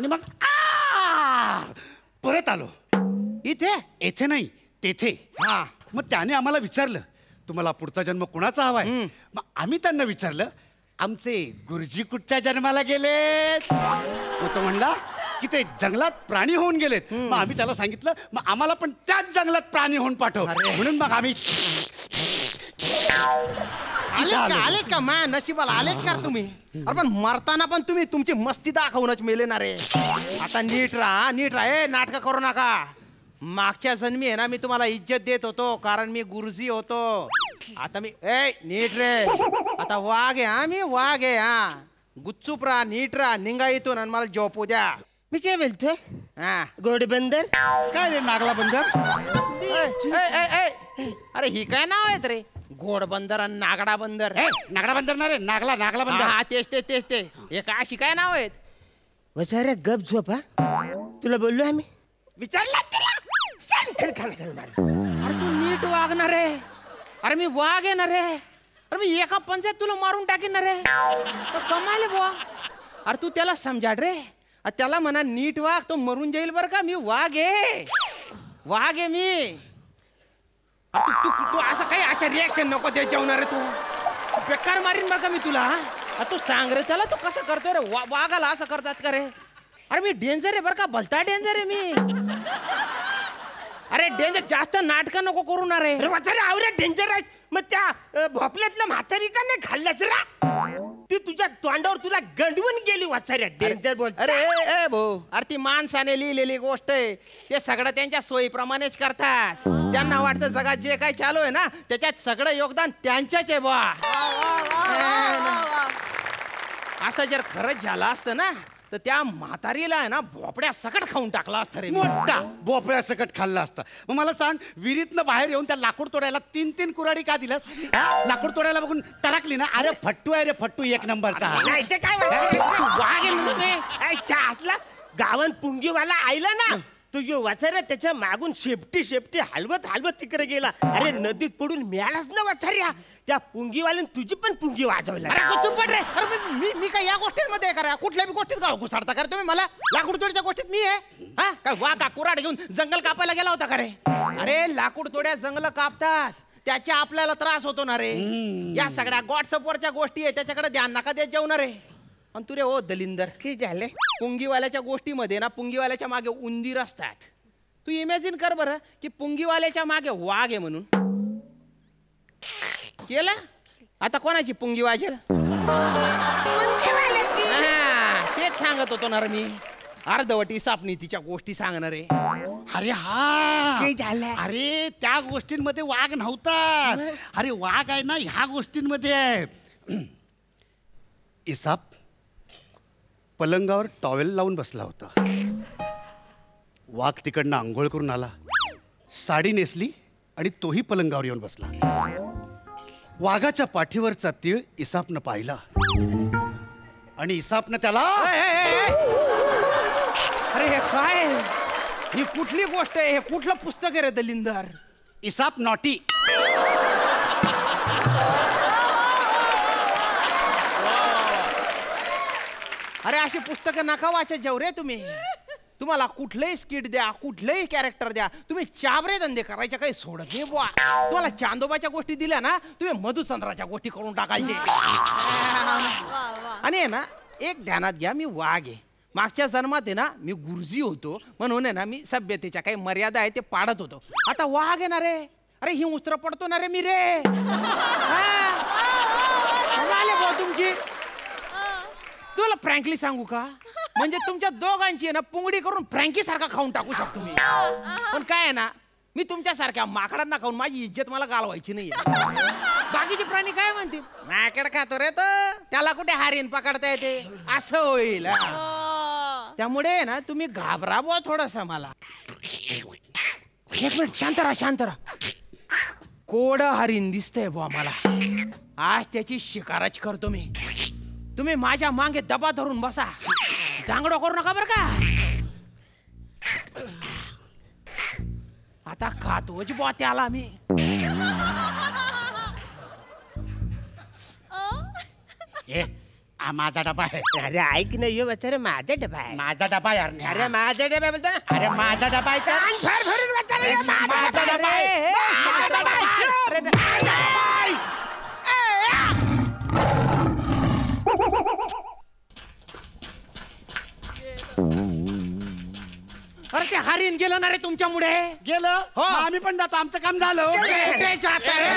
मग परत आलो. इथे नाही, तेथे. मग त्याने आम्हाला विचारलं, तुम्हाला पुढचा जन्म कुणाचा हवाय? मग आम्ही त्यांना विचारलं, आमचे गुरुजी कुठच्या जन्माला गेलेत? मग तो म्हणला की ते जंगलात प्राणी होऊन गेलेत. मग आम्ही त्याला सांगितलं, मग आम्हाला पण त्याच जंगलात प्राणी होऊन पाठव. म्हणून मग आम्ही आलेच का मा नशिबाला आलेच का तुम्ही? अरे पण मरताना पण तुम्ही तुमची मस्ती दाखवूनच मेले ना रे. आता नीट राहा. नाटक करू नका. मागच्या जन्मी आहे ना मी तुम्हाला इज्जत देत होतो कारण मी गुरुजी होतो. आता मी नीट रे. आता वाघ आहे मी वाघ आहे. गुच्चूप राहा, नीट राहा, निघा इथून आणि मला झोपू द्या. मी काय बोलतोय? घोडबंदर काय रे? नागला बंदर. अरे ही काय नाव आहेत रे? घोडबंदर आणि नागडा बंदर. नागडा बंदर ना रे, नागला बंदर. हा तेच ते हे काय अशी काय नाव आहेत? वसाऱ्या गप झोपा. तुला बोललो आम्ही विचारला तुला. अरे तू नीट वागणार रे. अरे मी वाघ आहे ना रे. अरे मी एका पंचायत तुला मारून टाकेन ना रे. कमाले बुवा. अरे तू त्याला समजा रे. त्याला म्हणा नीट वाघ, तो मरून जाईल बरं का. मी वाघ आहे मी. तू असं काही अशा रिॲक्शन नको दे जेवणार तू. बेकार मारीन बरं का मी तुला. तू सांग रे त्याला, तू कसं करतोय रे? वाघाला असं करतात का रे? अरे मी डेंजर आहे बरं का, भलता डेंजर आहे मी. अरे डेंजर, जास्त नाटकं नको करू ना रे. आवरे डेंजर आहे. मग त्या भोपल्यातल्या म्हातारी का नाही खाल्ल्यास रा? ती तुझ्या तोंडावर तुला गंडवून गेली वाचाऱ्या. डेंजर बोल. अरे भाऊ, अरे ती माणसाने लिहिलेली गोष्ट आहे. ते सगळं त्यांच्या सोयीप्रमाणेच करतात. त्यांना वाटतं जगात जे काही चालू आहे ना त्याच्यात सगळं योगदान त्यांच्याच आहे बा. असं जर खरंच झालं असतं ना तर त्या म्हातारीला आहे ना भोपड्या सकट खाऊन टाकला असतं रे. मोठा भोपळ्या सकट खाल्ला असता. मग मला सांग, विहिरीतनं बाहेर येऊन त्या लाकूड तोडायला 3 कुऱ्हाडी का दिलास? लाकूड तोडायला बघून टरकली ना. अरे फट्टू आहे रे, फट्टू एक नंबरचा. नाही ते काय वाघ गावात पुंगीवाला आयला ना, तो यो वाचाऱ्या त्याच्या मागून शेपटी हलवत तिकडे गेला. अरे नदीत पडून मिळालाच ना वाचाऱ्या. त्या पुंगीवाल्याने तुझी पण पुंगी वाजवला. अरे मी काय या गोष्टींमध्ये करा? कुठल्या बी गोष्टीत गाव घुसाडता का तुम्ही मला? लाकूड तोडच्या गोष्टीत मी आहे काय? वाघ कुऱ्हाड घेऊन जंगल कापायला गेला होता का रे? अरे लाकूड तोड्या जंगल कापतात, त्याच्या आपल्याला त्रास होतो ना रे. या सगळ्या व्हॉट्सअपवरच्या गोष्टी आहे, त्याच्याकडे ध्यान नका देत जाऊ ना रे. आणि तू रे हो दलिंदर, की झाले पुंगीवाल्याच्या गोष्टीमध्ये ना पुंगीवाल्याच्या मागे उंदीर असतात. तू इमॅजिन कर बरं की पुंगीवाल्याच्या मागे वाघ आहे म्हणून. केला आता कोणाची पुंगी वाजेल? तेच सांगत होतो ना रे मी. अर्धवटी सापनी तिच्या गोष्टी सांगणार आहे. अरे हा, अरे त्या गोष्टींमध्ये वाघ नव्हता. अरे वाघ आहे ना ह्या गोष्टींमध्ये आहे. इसाप पलंगावर टॉवेल लावून बसला होता. वाघ तिकडनं आंघोळ करून आला, साडी नेसली आणि तोही पलंगावर येऊन बसला. वाघाच्या पाठीवरचा तीळ इसापनं पाहिला आणि इसापनं त्याला. अरे हे काय? ही कुठली गोष्ट आहे? हे कुठलं पुस्तक आहे रे दलिंदर? इसाप नॉटी. अरे अशी पुस्तकं नका वाचत जाऊ रे तुम्ही. तुम्हाला कुठलंही स्किट द्या, कुठलंही कॅरेक्टर द्या, तुम्ही चाबरे धंदे करायच्या काही सोडत नाही बुवा. तुम्हाला चांदोबाच्या गोष्टी दिल्या ना, तुम्ही मधुचंद्राच्या गोष्टी करून टाकायचे. आणि आहे ना, एक ध्यानात घ्या, मी वाघ आहे. मागच्या जन्मात आहे ना मी गुरुजी होतो, म्हणून आहे ना मी सभ्यतेच्या काही मर्यादा आहे ते पाडत होतो. आता वाघ आहे ना रे, अरे ही उस्तर पडतो ना रे मी रे. तुमची तुला फ्रँकली सांगू का, म्हणजे तुमच्या दोघांची आहे ना पुंगडी करून फ्रँकी सारखा खाऊन टाकू शकतो मी. पण काय आहे ना, मी तुमच्यासारख्या माकडांना खाऊन माझी इज्जत मला घालवायची नाही. बाकीचे प्राणी काय म्हणतील, माकड खातो रे तर त्याला कुठे हारीन पकडता येते, असं होईल. त्यामुळे ना तुम्ही घाबरा बुवा थोडस मला. एक मिनिट शांत राहा, शांत राहा. कोड हरिण दिसतंय बुवा मला, आज त्याची शिकारच करतो मी. तुम्ही माझ्या मागे दबा धरून बसा, दांगडो करू नका बरं का. आता खातोच बुवा त्याला मी. माझा डबा आहे. अरे ऐक ना, यो बच्चा रे माझा डबा आहे. माझा डबा यार. अरे माझा डबा बोलतो ना. अरे माझा डबा आहे. माझा डबा आहे. अरे ते हरिण गेलं ना रे तुमच्यामुळे. गेलं हो. आम्ही पण जातो, आमचं काम झालं. कुठे जाता रे?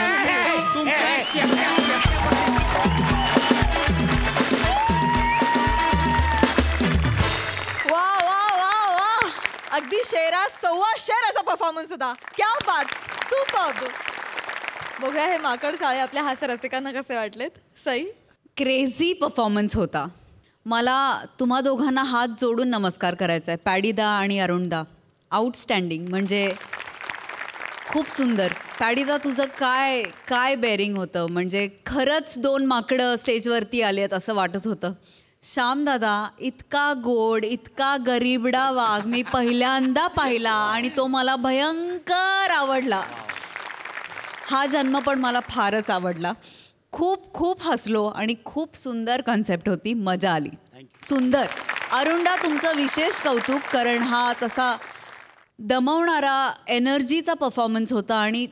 वा वा वा वा, अगदी शेरा सव्वा शेर असा परफॉर्मन्स होता. क्या बात, सुपर्ब. बघूया हे माकड चाळे आपल्या हास्य रसिकांना कसे वाटलेत. सई, क्रेझी परफॉर्मन्स होता. मला तुम्हा दोघांना हात जोडून नमस्कार करायचा आहे, पॅडीदा आणि अरुणदा. आउटस्टँडिंग, म्हणजे खूप सुंदर. पॅडीदा तुझं काय काय बेअरिंग होतं, म्हणजे खरंच दोन माकडं स्टेजवरती आले आहेत असं वाटत होतं. श्यामदादा इतका गोड, इतका गरीबडा वाघ मी पहिल्यांदा पाहिला आणि तो मला भयंकर आवडला. हा जन्म पण मला फारच आवडला. खूप खूप हसलो आणि खूप सुंदर कन्सेप्ट होती, मजा आली. सुंदर. अरुणदा तुमचं विशेष कौतुक, कारण हा तसा दमवणारा एनर्जीचा परफॉर्मन्स होता आणि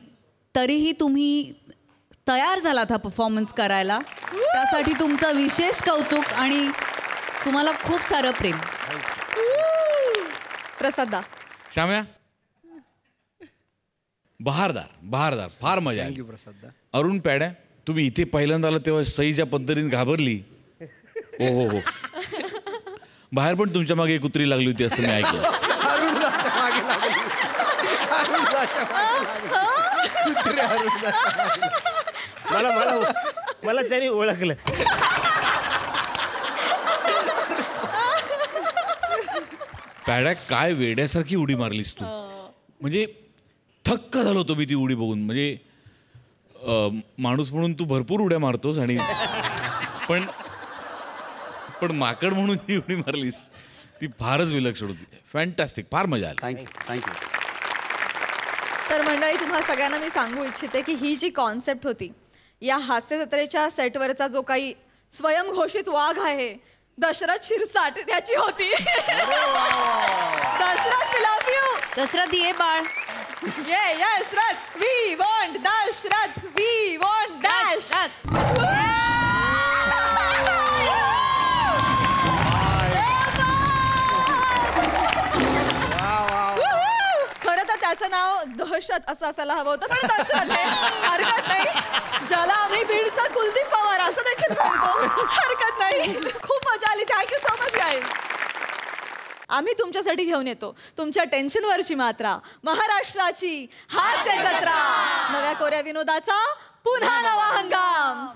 तरीही तुम्ही तयार झालात हा परफॉर्मन्स करायला. त्यासाठी तुमचं विशेष कौतुक आणि तुम्हाला खूप सारं प्रेम. प्रसादा. श्याम्या, बहारदार बहारदार, फार मजा आली. अरुण पॅड्या, तुम्ही इथे पहिल्यांदा आला तेव्हा सई ज्या पद्धतीने घाबरली, हो हो हो, बाहेर पण तुमच्या मागे कुत्री लागली होती असं मी ऐकलं. मला मला मला त्याने ओळखलं. पॅड्या, काय वेड्यासारखी उडी मारलीस तू. म्हणजे थक्क झालो होतो मी ती उडी बघून. म्हणजे माणूस म्हणून तू भरपूर उड्या मारतोस आणि पण माकड म्हणून ती उडी मारलीस, ती फारच विलक्षण होती. फॅन्टॅस्टिक, फार मजा आली. थँक्यू. तर मंडळी, तुम्हा सगळ्यांना मी सांगू इच्छिते की ही जी कॉन्सेप्ट होती, या हास्य जत्रेच्या सेटवरचा जो काही स्वयंघोषित वाघ आहे दशरथ शिरसाट, त्याची होती. Dasharath, we love you. Dasharath ये बाळ. ये यशरथ, we want Dasharath, we want Dasharath. खरं तर त्याचं नाव दहशत असं असायला हवं होतं, पण दशरथ आहे, हरकत नाही. ज्याला आम्ही बीडचा कुलदीप पवार असं देखील म्हणतो, हरकत नाही. खूप मजा आली. Thank you so much guys. आम्ही तुमच्यासाठी घेऊन येतो तुमच्या टेन्शनवरची मात्रा, महाराष्ट्राची हास्य जत्रा. नव्या कोऱ्या विनोदाचा पुन्हा नवा हंगाम.